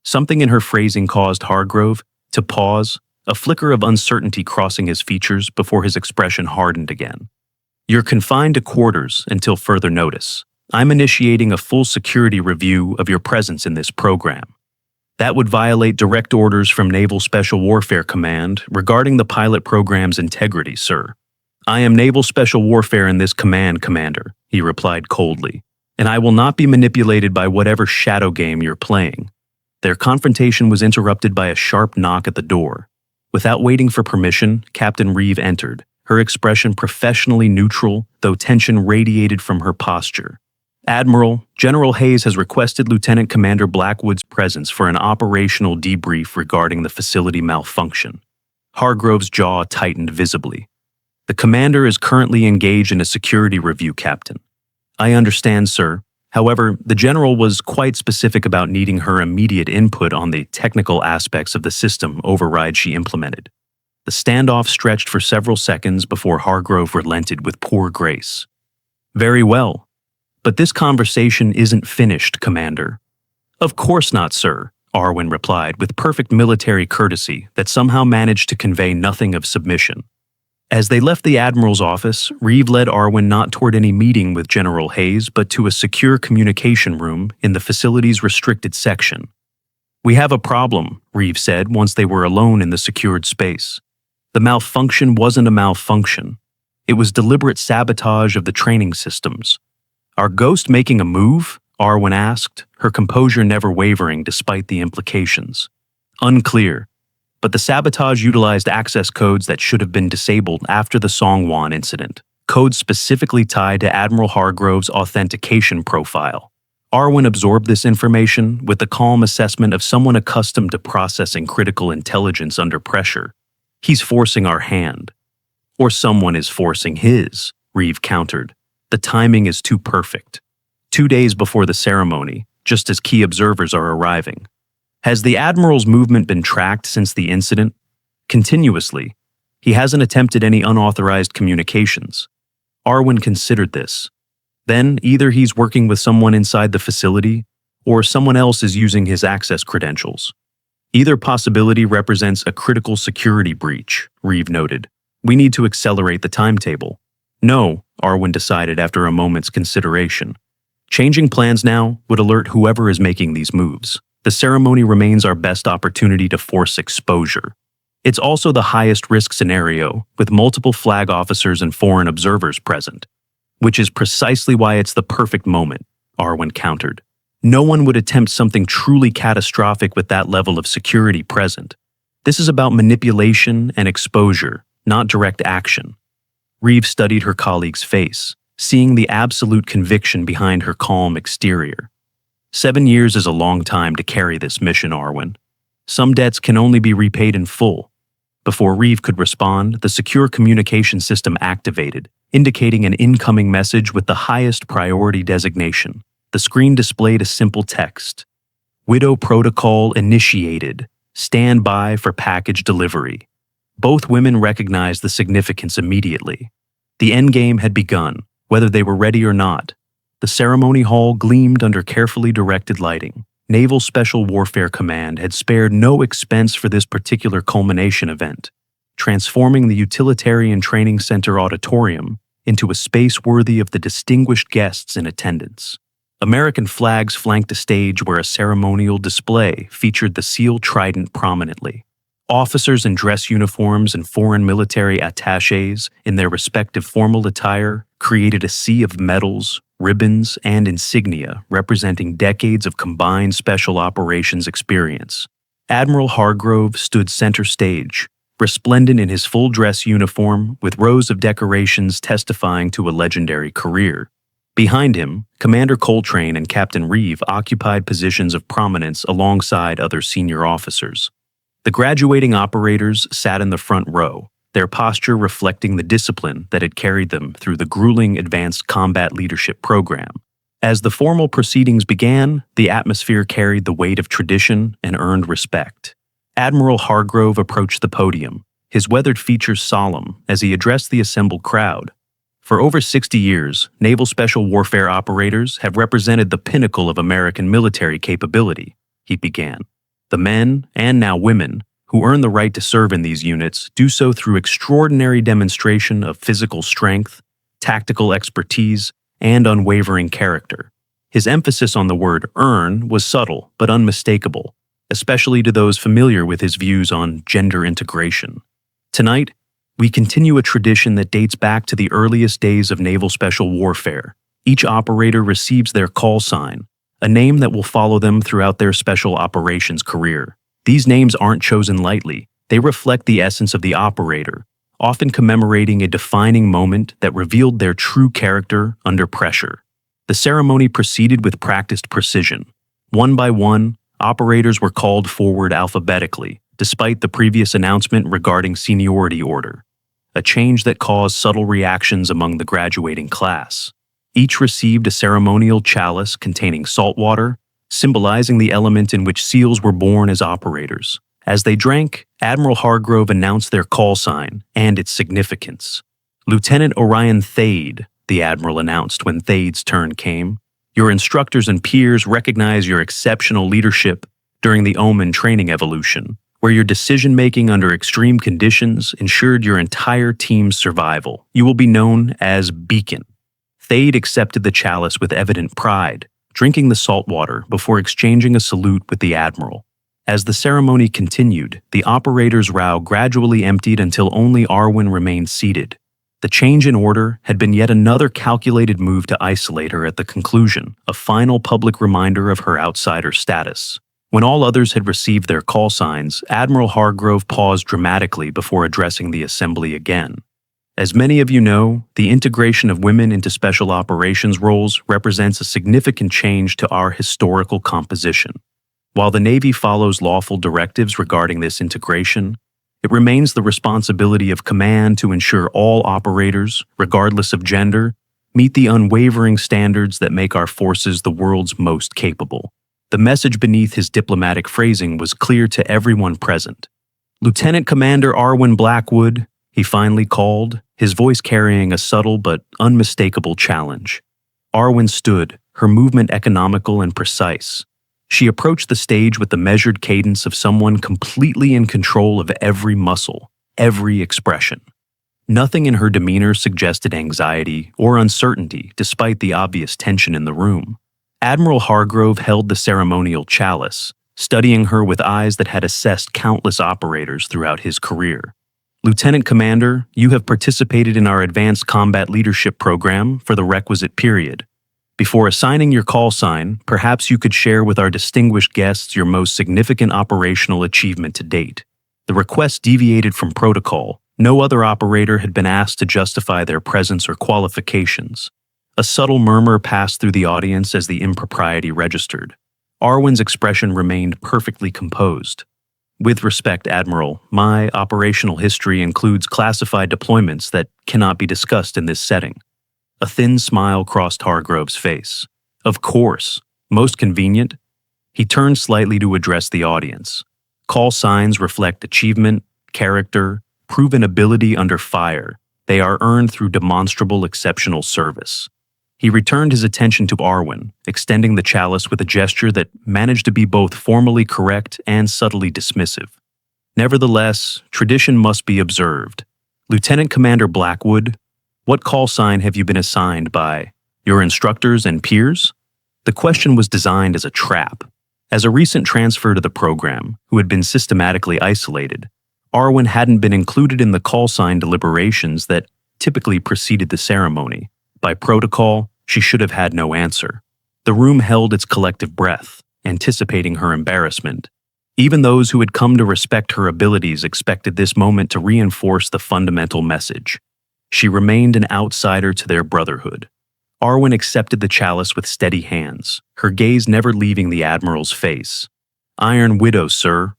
Something in her phrasing caused Hargrove to pause, a flicker of uncertainty crossing his features before his expression hardened again. "You're confined to quarters until further notice. I'm initiating a full security review of your presence in this program. That would violate direct orders from Naval Special Warfare Command regarding the pilot program's integrity, sir." "I am Naval Special Warfare in this command, Commander," he replied coldly, "and I will not be manipulated by whatever shadow game you're playing." Their confrontation was interrupted by a sharp knock at the door. Without waiting for permission, Captain Reeve entered, her expression professionally neutral, though tension radiated from her posture. "Admiral, General Hayes has requested Lieutenant Commander Blackwood's presence for an operational debrief regarding the facility malfunction." Hargrove's jaw tightened visibly. "The commander is currently engaged in a security review, Captain." "I understand, sir. However, the general was quite specific about needing her immediate input on the technical aspects of the system override she implemented." The standoff stretched for several seconds before Hargrove relented with poor grace. "Very well. But this conversation isn't finished, Commander." "Of course not, sir," Arwen replied with perfect military courtesy that somehow managed to convey nothing of submission. As they left the Admiral's office, Reeve led Arwen not toward any meeting with General Hayes, but to a secure communication room in the facility's restricted section. "We have a problem," Reeve said once they were alone in the secured space. "The malfunction wasn't a malfunction. It was deliberate sabotage of the training systems. "Our ghost making a move?" Arwen asked, her composure never wavering despite the implications. "Unclear, but the sabotage utilized access codes that should have been disabled after the Songwon incident, codes specifically tied to Admiral Hargrove's authentication profile." Arwen absorbed this information with the calm assessment of someone accustomed to processing critical intelligence under pressure. "He's forcing our hand." "Or someone is forcing his," Reeve countered. "The timing is too perfect. 2 days before the ceremony, just as key observers are arriving." "Has the Admiral's movement been tracked since the incident?" "Continuously. He hasn't attempted any unauthorized communications." Arwen considered this. Then either he's working with someone inside the facility, or someone else is using his access credentials. "Either possibility represents a critical security breach," Reeve noted. "We need to accelerate the timetable." "No," Arwen decided after a moment's consideration. "Changing plans now would alert whoever is making these moves. The ceremony remains our best opportunity to force exposure. It's also the highest risk scenario, with multiple flag officers and foreign observers present." "Which is precisely why it's the perfect moment," Arwen countered. "No one would attempt something truly catastrophic with that level of security present. This is about manipulation and exposure, not direct action." Reeve studied her colleague's face, seeing the absolute conviction behind her calm exterior. 7 years is a long time to carry this mission, Arwen. Some debts can only be repaid in full." Before Reeve could respond, the secure communication system activated, indicating an incoming message with the highest priority designation. The screen displayed a simple text: "Widow protocol initiated. Stand by for package delivery." Both women recognized the significance immediately. The endgame had begun, whether they were ready or not. The ceremony hall gleamed under carefully directed lighting. Naval Special Warfare Command had spared no expense for this particular culmination event, transforming the Utilitarian Training Center auditorium into a space worthy of the distinguished guests in attendance. American flags flanked a stage where a ceremonial display featured the SEAL Trident prominently. Officers in dress uniforms and foreign military attachés in their respective formal attire created a sea of medals, ribbons, and insignia representing decades of combined special operations experience. Admiral Hargrove stood center stage, resplendent in his full dress uniform with rows of decorations testifying to a legendary career. Behind him, Commander Coltrane and Captain Reeve occupied positions of prominence alongside other senior officers. The graduating operators sat in the front row, their posture reflecting the discipline that had carried them through the grueling Advanced Combat Leadership program. As the formal proceedings began, the atmosphere carried the weight of tradition and earned respect. Admiral Hargrove approached the podium, his weathered features solemn as he addressed the assembled crowd. "For over 60 years, Naval Special Warfare operators have represented the pinnacle of American military capability," he began. "The men, and now women, who earn the right to serve in these units do so through extraordinary demonstration of physical strength, tactical expertise, and unwavering character." His emphasis on the word earn was subtle but unmistakable, especially to those familiar with his views on gender integration. Tonight, we continue a tradition that dates back to the earliest days of Naval Special Warfare. Each operator receives their call sign, a name that will follow them throughout their special operations career. These names aren't chosen lightly. They reflect the essence of the operator, often commemorating a defining moment that revealed their true character under pressure. The ceremony proceeded with practiced precision. One by one, operators were called forward alphabetically, despite the previous announcement regarding seniority order, a change that caused subtle reactions among the graduating class. Each received a ceremonial chalice containing salt water, symbolizing the element in which SEALs were born as operators. As they drank, Admiral Hargrove announced their call sign and its significance. "Lieutenant Orion Thade," the Admiral announced when Thade's turn came. "Your instructors and peers recognize your exceptional leadership during the Omen training evolution, where your decision-making under extreme conditions ensured your entire team's survival. You will be known as Beacon." Thade accepted the chalice with evident pride, drinking the salt water before exchanging a salute with the Admiral. As the ceremony continued, the operator's row gradually emptied until only Arwen remained seated. The change in order had been yet another calculated move to isolate her at the conclusion, a final public reminder of her outsider status. When all others had received their call signs, Admiral Hargrove paused dramatically before addressing the assembly again. As many of you know, the integration of women into special operations roles represents a significant change to our historical composition. While the Navy follows lawful directives regarding this integration, it remains the responsibility of command to ensure all operators, regardless of gender, meet the unwavering standards that make our forces the world's most capable. The message beneath his diplomatic phrasing was clear to everyone present. "Lieutenant Commander Arwen Blackwood," he finally called, his voice carrying a subtle but unmistakable challenge. Arwen stood, her movement economical and precise. She approached the stage with the measured cadence of someone completely in control of every muscle, every expression. Nothing in her demeanor suggested anxiety or uncertainty, despite the obvious tension in the room. Admiral Hargrove held the ceremonial chalice, studying her with eyes that had assessed countless operators throughout his career. "Lieutenant Commander, you have participated in our Advanced Combat Leadership Program for the requisite period. Before assigning your call sign, perhaps you could share with our distinguished guests your most significant operational achievement to date." The request deviated from protocol. No other operator had been asked to justify their presence or qualifications. A subtle murmur passed through the audience as the impropriety registered. Arwen's expression remained perfectly composed. "With respect, Admiral, my operational history includes classified deployments that cannot be discussed in this setting." A thin smile crossed Hargrove's face. "Of course. Most convenient." He turned slightly to address the audience. "Call signs reflect achievement, character, proven ability under fire. They are earned through demonstrable exceptional service." He returned his attention to Arwen, extending the chalice with a gesture that managed to be both formally correct and subtly dismissive. "Nevertheless, tradition must be observed. Lieutenant Commander Blackwood, what call sign have you been assigned by your instructors and peers?" The question was designed as a trap. As a recent transfer to the program, who had been systematically isolated, Arwen hadn't been included in the call sign deliberations that typically preceded the ceremony. By protocol, she should have had no answer. The room held its collective breath, anticipating her embarrassment. Even those who had come to respect her abilities expected this moment to reinforce the fundamental message. She remained an outsider to their brotherhood. Arwen accepted the chalice with steady hands, her gaze never leaving the Admiral's face. "Iron Widow, sir."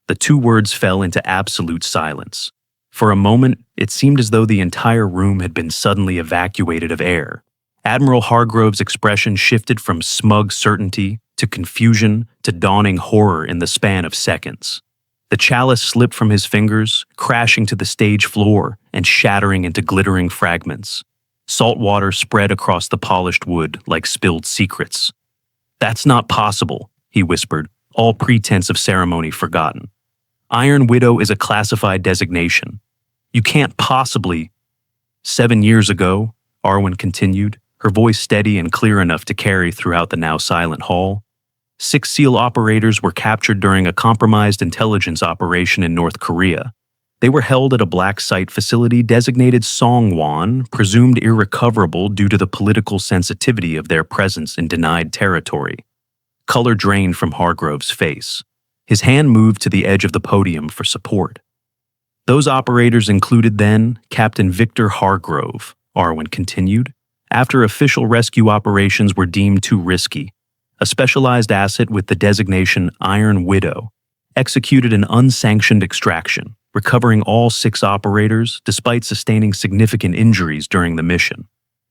The two words fell into absolute silence. For a moment, it seemed as though the entire room had been suddenly evacuated of air. Admiral Hargrove's expression shifted from smug certainty to confusion to dawning horror in the span of seconds. The chalice slipped from his fingers, crashing to the stage floor and shattering into glittering fragments. Salt water spread across the polished wood like spilled secrets. "That's not possible," he whispered, all pretense of ceremony forgotten. "Iron Widow is a classified designation. You can't possibly—" "7 years ago," Arwen continued, her voice steady and clear enough to carry throughout the now silent hall, 6 SEAL operators were captured during a compromised intelligence operation in North Korea. They were held at a black site facility designated Songwon, presumed irrecoverable due to the political sensitivity of their presence in denied territory. Color drained from Hargrove's face. His hand moved to the edge of the podium for support. "Those operators included then Captain Victor Hargrove," Arwen continued, "after official rescue operations were deemed too risky. A specialized asset with the designation Iron Widow executed an unsanctioned extraction, recovering all 6 operators despite sustaining significant injuries during the mission."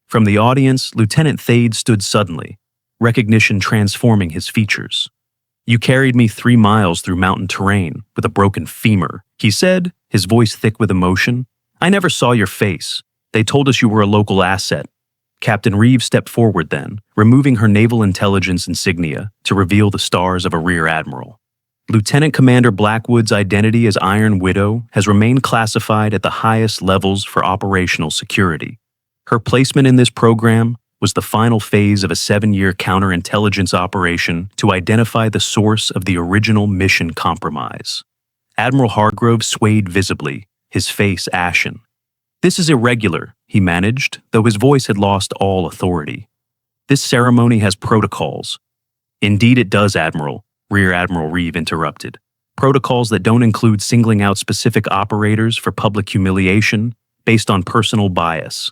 From the audience, Lieutenant Thade stood suddenly, recognition transforming his features. "You carried me 3 miles through mountain terrain with a broken femur," he said, his voice thick with emotion. "I never saw your face. They told us you were a local asset." Captain Reeves stepped forward then, removing her naval intelligence insignia to reveal the stars of a rear admiral. "Lieutenant Commander Blackwood's identity as Iron Widow has remained classified at the highest levels for operational security. Her placement in this program was the final phase of a 7-year counterintelligence operation to identify the source of the original mission compromise." Admiral Hargrove swayed visibly, his face ashen. This is irregular, he managed, though his voice had lost all authority. This ceremony has protocols. Indeed it does, Admiral, Rear Admiral Reeve interrupted. Protocols that don't include singling out specific operators for public humiliation based on personal bias.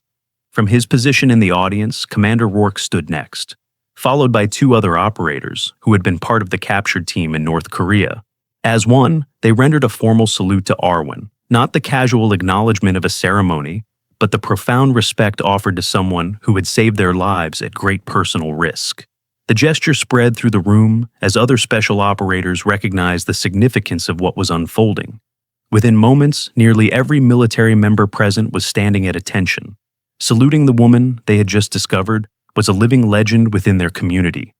From his position in the audience, Commander Rourke stood next, followed by two other operators who had been part of the captured team in North Korea. As one, they rendered a formal salute to Arwen, not the casual acknowledgement of a ceremony, but the profound respect offered to someone who had saved their lives at great personal risk. The gesture spread through the room as other special operators recognized the significance of what was unfolding. Within moments, nearly every military member present was standing at attention. Saluting the woman they had just discovered was a living legend within their community.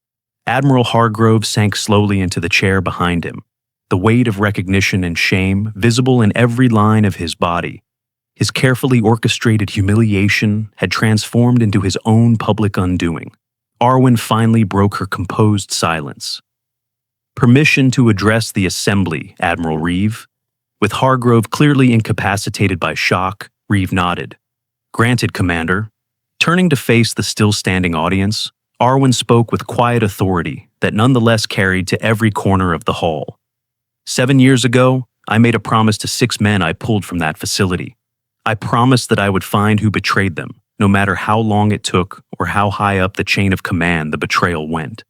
Admiral Hargrove sank slowly into the chair behind him, the weight of recognition and shame visible in every line of his body. His carefully orchestrated humiliation had transformed into his own public undoing. Arwen finally broke her composed silence. "Permission to address the assembly, Admiral Reeve." With Hargrove clearly incapacitated by shock, Reeve nodded. "Granted, Commander." Turning to face the still-standing audience, Arwen spoke with quiet authority that nonetheless carried to every corner of the hall. 7 years ago, I made a promise to 6 men I pulled from that facility. I promised that I would find who betrayed them, no matter how long it took or how high up the chain of command the betrayal went.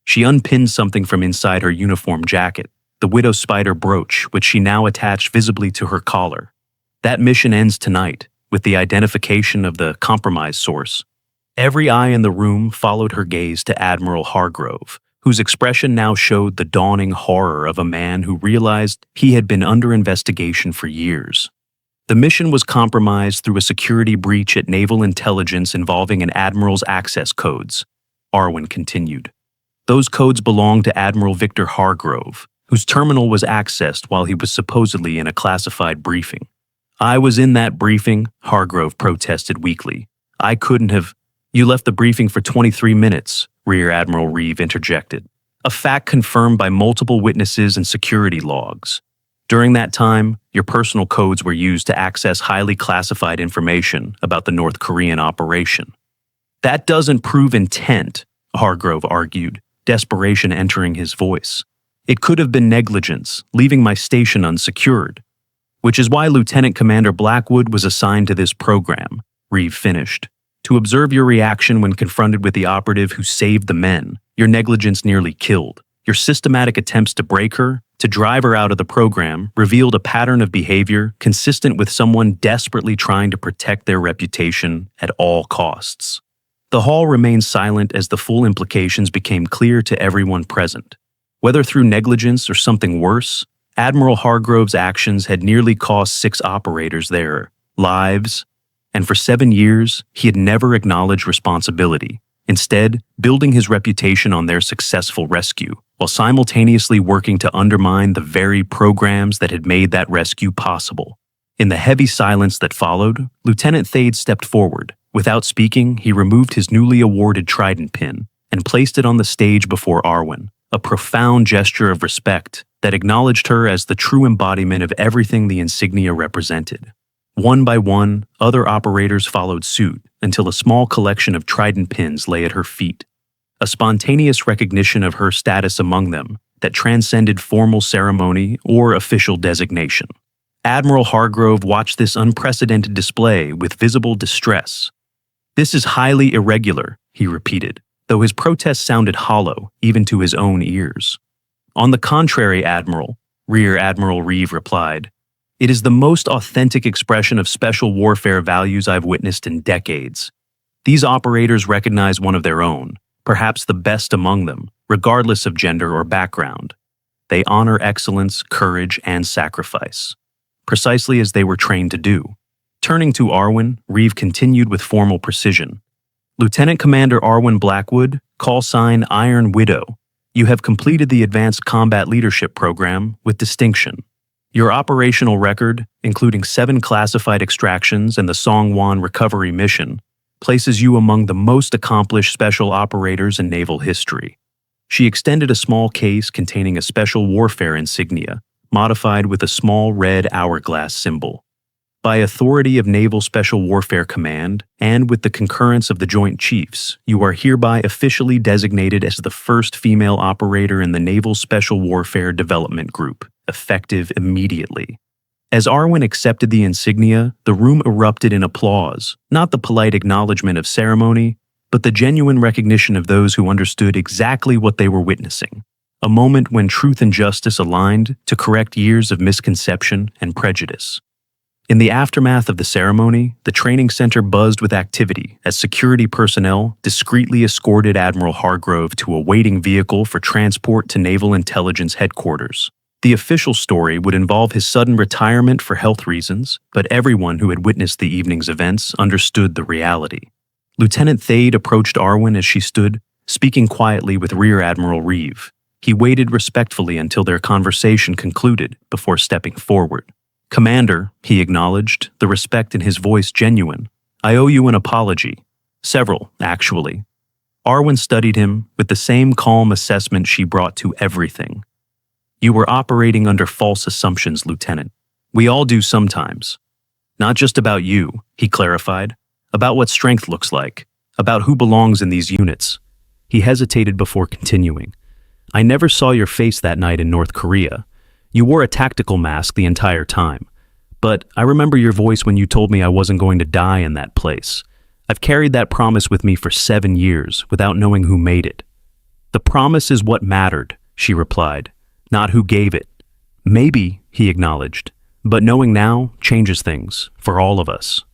She unpinned something from inside her uniform jacket, the Widow Spider brooch, which she now attached visibly to her collar. That mission ends tonight, with the identification of the compromise source. Every eye in the room followed her gaze to Admiral Hargrove, whose expression now showed the dawning horror of a man who realized he had been under investigation for years. The mission was compromised through a security breach at Naval Intelligence involving an admiral's access codes, Arwen continued. Those codes belonged to Admiral Victor Hargrove, whose terminal was accessed while he was supposedly in a classified briefing. "I was in that briefing," Hargrove protested weakly. "I couldn't have—" "You left the briefing for 23 minutes, Rear Admiral Reeve interjected, a fact confirmed by multiple witnesses and security logs. During that time, your personal codes were used to access highly classified information about the North Korean operation." "That doesn't prove intent," Hargrove argued, desperation entering his voice. "It could have been negligence, leaving my station unsecured." "Which is why Lieutenant Commander Blackwood was assigned to this program," Reeve finished. "To observe your reaction when confronted with the operative who saved the men your negligence nearly killed. Your systematic attempts to break her, to drive her out of the program, revealed a pattern of behavior consistent with someone desperately trying to protect their reputation at all costs." The hall remained silent as the full implications became clear to everyone present. Whether through negligence or something worse, Admiral Hargrove's actions had nearly cost 6 operators their lives, and for 7 years, he had never acknowledged responsibility, instead building his reputation on their successful rescue, while simultaneously working to undermine the very programs that had made that rescue possible. In the heavy silence that followed, Lieutenant Thade stepped forward. Without speaking, he removed his newly awarded trident pin and placed it on the stage before Arwen, a profound gesture of respect that acknowledged her as the true embodiment of everything the insignia represented. One by one, other operators followed suit until a small collection of trident pins lay at her feet, a spontaneous recognition of her status among them that transcended formal ceremony or official designation. Admiral Hargrove watched this unprecedented display with visible distress. "This is highly irregular," he repeated, though his protest sounded hollow even to his own ears. "On the contrary, Admiral," Rear Admiral Reeve replied, "it is the most authentic expression of special warfare values I've witnessed in decades. These operators recognize one of their own, perhaps the best among them, regardless of gender or background. They honor excellence, courage, and sacrifice, precisely as they were trained to do." Turning to Arwen, Reeve continued with formal precision. "Lieutenant Commander Arwen Blackwood, call sign Iron Widow, you have completed the Advanced Combat Leadership Program with distinction. Your operational record, including 7 classified extractions and the Songwon recovery mission, places you among the most accomplished special operators in naval history." She extended a small case containing a special warfare insignia, modified with a small red hourglass symbol. By authority of Naval Special Warfare Command, and with the concurrence of the Joint Chiefs, you are hereby officially designated as the first female operator in the Naval Special Warfare Development Group, effective immediately. As Arwen accepted the insignia, the room erupted in applause, not the polite acknowledgement of ceremony, but the genuine recognition of those who understood exactly what they were witnessing. A moment when truth and justice aligned to correct years of misconception and prejudice. In the aftermath of the ceremony, the training center buzzed with activity as security personnel discreetly escorted Admiral Hargrove to a waiting vehicle for transport to Naval Intelligence Headquarters. The official story would involve his sudden retirement for health reasons, but everyone who had witnessed the evening's events understood the reality. Lieutenant Thade approached Arwen as she stood, speaking quietly with Rear Admiral Reeve. He waited respectfully until their conversation concluded before stepping forward. "Commander," he acknowledged, the respect in his voice genuine. "I owe you an apology. Several, actually." Arwen studied him with the same calm assessment she brought to everything. "You were operating under false assumptions, Lieutenant. We all do sometimes. Not just about you," he clarified. "About what strength looks like. About who belongs in these units." He hesitated before continuing. "I never saw your face that night in North Korea. You wore a tactical mask the entire time. But I remember your voice when you told me I wasn't going to die in that place. I've carried that promise with me for 7 years without knowing who made it." "The promise is what mattered," she replied, "not who gave it." "Maybe," he acknowledged, "but knowing now changes things for all of us."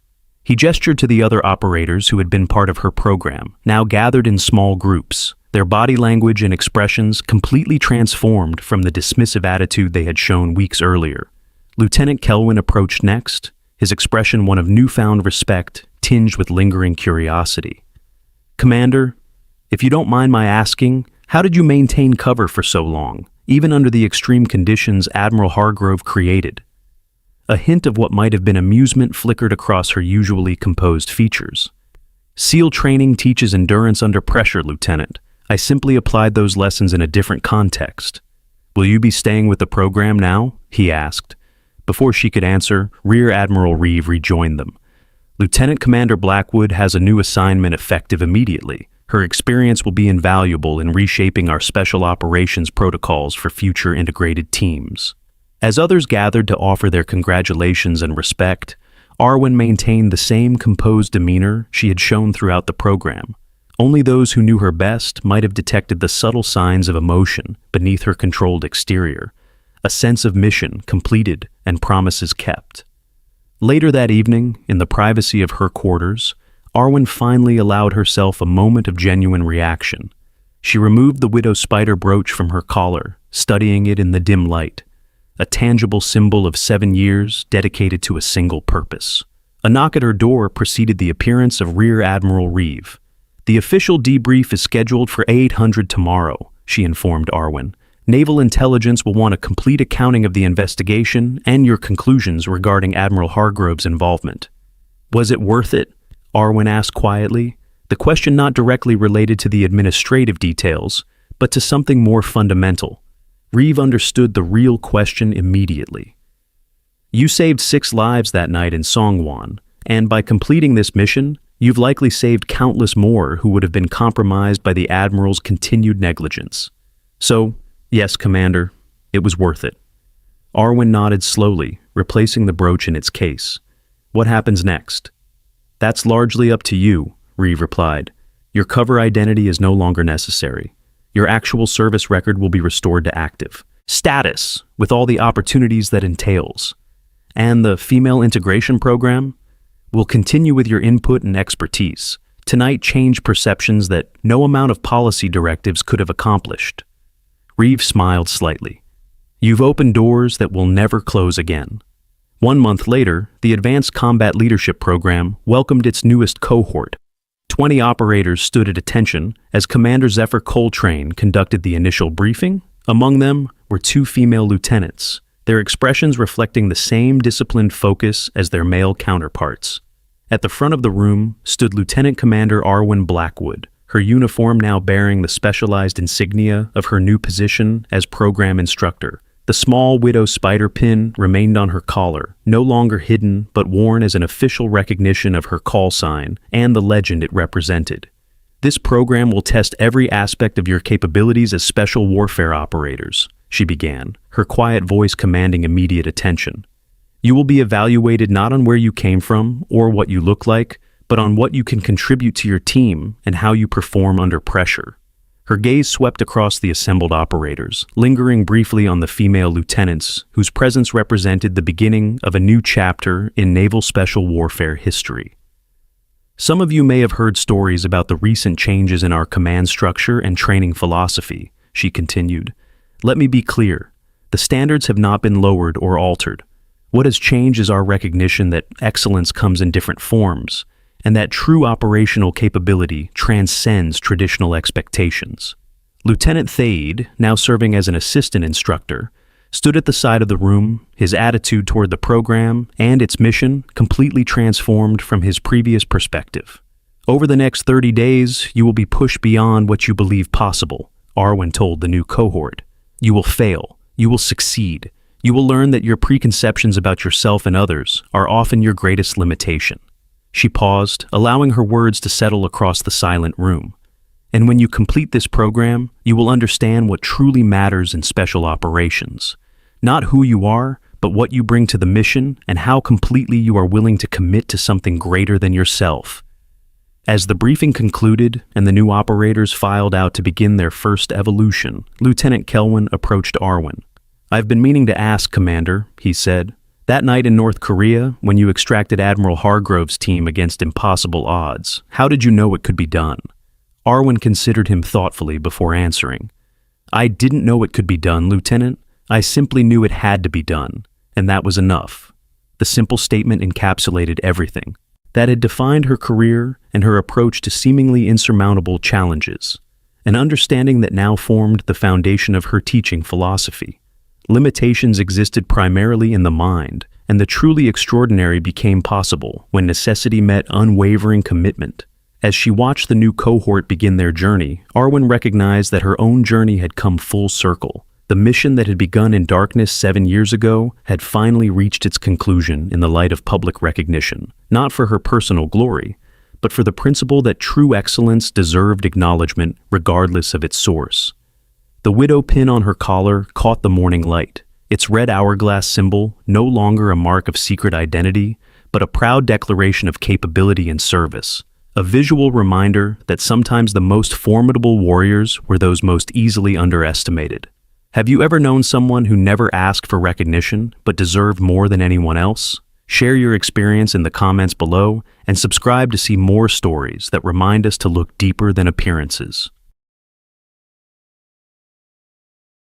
He gestured to the other operators who had been part of her program, now gathered in small groups, their body language and expressions completely transformed from the dismissive attitude they had shown weeks earlier. Lieutenant Kelwin approached next, his expression one of newfound respect tinged with lingering curiosity. "Commander, if you don't mind my asking, how did you maintain cover for so long, even under the extreme conditions Admiral Hargrove created?" A hint of what might have been amusement flickered across her usually composed features. "SEAL training teaches endurance under pressure, Lieutenant. I simply applied those lessons in a different context." "Will you be staying with the program now?" he asked. Before she could answer, Rear Admiral Reeve rejoined them. "Lieutenant Commander Blackwood has a new assignment effective immediately. Her experience will be invaluable in reshaping our special operations protocols for future integrated teams." As others gathered to offer their congratulations and respect, Arwen maintained the same composed demeanor she had shown throughout the program. Only those who knew her best might have detected the subtle signs of emotion beneath her controlled exterior, a sense of mission completed and promises kept. Later that evening, in the privacy of her quarters, Arwen finally allowed herself a moment of genuine reaction. She removed the widow spider brooch from her collar, studying it in the dim light, a tangible symbol of 7 years dedicated to a single purpose. A knock at her door preceded the appearance of Rear Admiral Reeve. "The official debrief is scheduled for 800 tomorrow," she informed Arwen. "Naval Intelligence will want a complete accounting of the investigation and your conclusions regarding Admiral Hargrove's involvement." "Was it worth it?" Arwen asked quietly, the question not directly related to the administrative details, but to something more fundamental. Reeve understood the real question immediately. "You saved 6 lives that night in Songwon, and by completing this mission, you've likely saved countless more who would have been compromised by the Admiral's continued negligence. So, yes, Commander, it was worth it." Arwen nodded slowly, replacing the brooch in its case. "What happens next?" "That's largely up to you," Reeve replied. "Your cover identity is no longer necessary. Your actual service record will be restored to active status, with all the opportunities that entails. And the female integration program will continue with your input and expertise. Tonight change perceptions that no amount of policy directives could have accomplished." Reeve smiled slightly. "You've opened doors that will never close again." 1 month later, the Advanced Combat Leadership Program welcomed its newest cohort. 20 operators stood at attention as Commander Zephyr Coltrane conducted the initial briefing. Among them were 2 female lieutenants, their expressions reflecting the same disciplined focus as their male counterparts. At the front of the room stood Lieutenant Commander Arwen Blackwood, her uniform now bearing the specialized insignia of her new position as program instructor, The small widow spider pin remained on her collar, no longer hidden but worn as an official recognition of her call sign and the legend it represented. This program will test every aspect of your capabilities as special warfare operators, she began, her quiet voice commanding immediate attention. You will be evaluated not on where you came from or what you look like, but on what you can contribute to your team and how you perform under pressure. Her gaze swept across the assembled operators, lingering briefly on the female lieutenants, whose presence represented the beginning of a new chapter in naval special warfare history. Some of you may have heard stories about the recent changes in our command structure and training philosophy, she continued. Let me be clear. The standards have not been lowered or altered. What has changed is our recognition that excellence comes in different forms, and that true operational capability transcends traditional expectations. Lieutenant Thaid, now serving as an assistant instructor, stood at the side of the room, his attitude toward the program and its mission completely transformed from his previous perspective. Over the next 30 days, you will be pushed beyond what you believe possible, Arwen told the new cohort. You will fail. You will succeed. You will learn that your preconceptions about yourself and others are often your greatest limitation. She paused, allowing her words to settle across the silent room. And when you complete this program, you will understand what truly matters in special operations. Not who you are, but what you bring to the mission and how completely you are willing to commit to something greater than yourself. As the briefing concluded and the new operators filed out to begin their first evolution, Lieutenant Kelwin approached Arwen. I've been meaning to ask, Commander, he said. That night in North Korea, when you extracted Admiral Hargrove's team against impossible odds, how did you know it could be done? Arwen considered him thoughtfully before answering. I didn't know it could be done, Lieutenant. I simply knew it had to be done, and that was enough. The simple statement encapsulated everything that had defined her career and her approach to seemingly insurmountable challenges, an understanding that now formed the foundation of her teaching philosophy. Limitations existed primarily in the mind, and the truly extraordinary became possible when necessity met unwavering commitment. As she watched the new cohort begin their journey, Arwen recognized that her own journey had come full circle. The mission that had begun in darkness 7 years ago had finally reached its conclusion in the light of public recognition, not for her personal glory, but for the principle that true excellence deserved acknowledgement regardless of its source. The widow pin on her collar caught the morning light, its red hourglass symbol no longer a mark of secret identity, but a proud declaration of capability and service, a visual reminder that sometimes the most formidable warriors were those most easily underestimated. Have you ever known someone who never asked for recognition but deserved more than anyone else? Share your experience in the comments below and subscribe to see more stories that remind us to look deeper than appearances.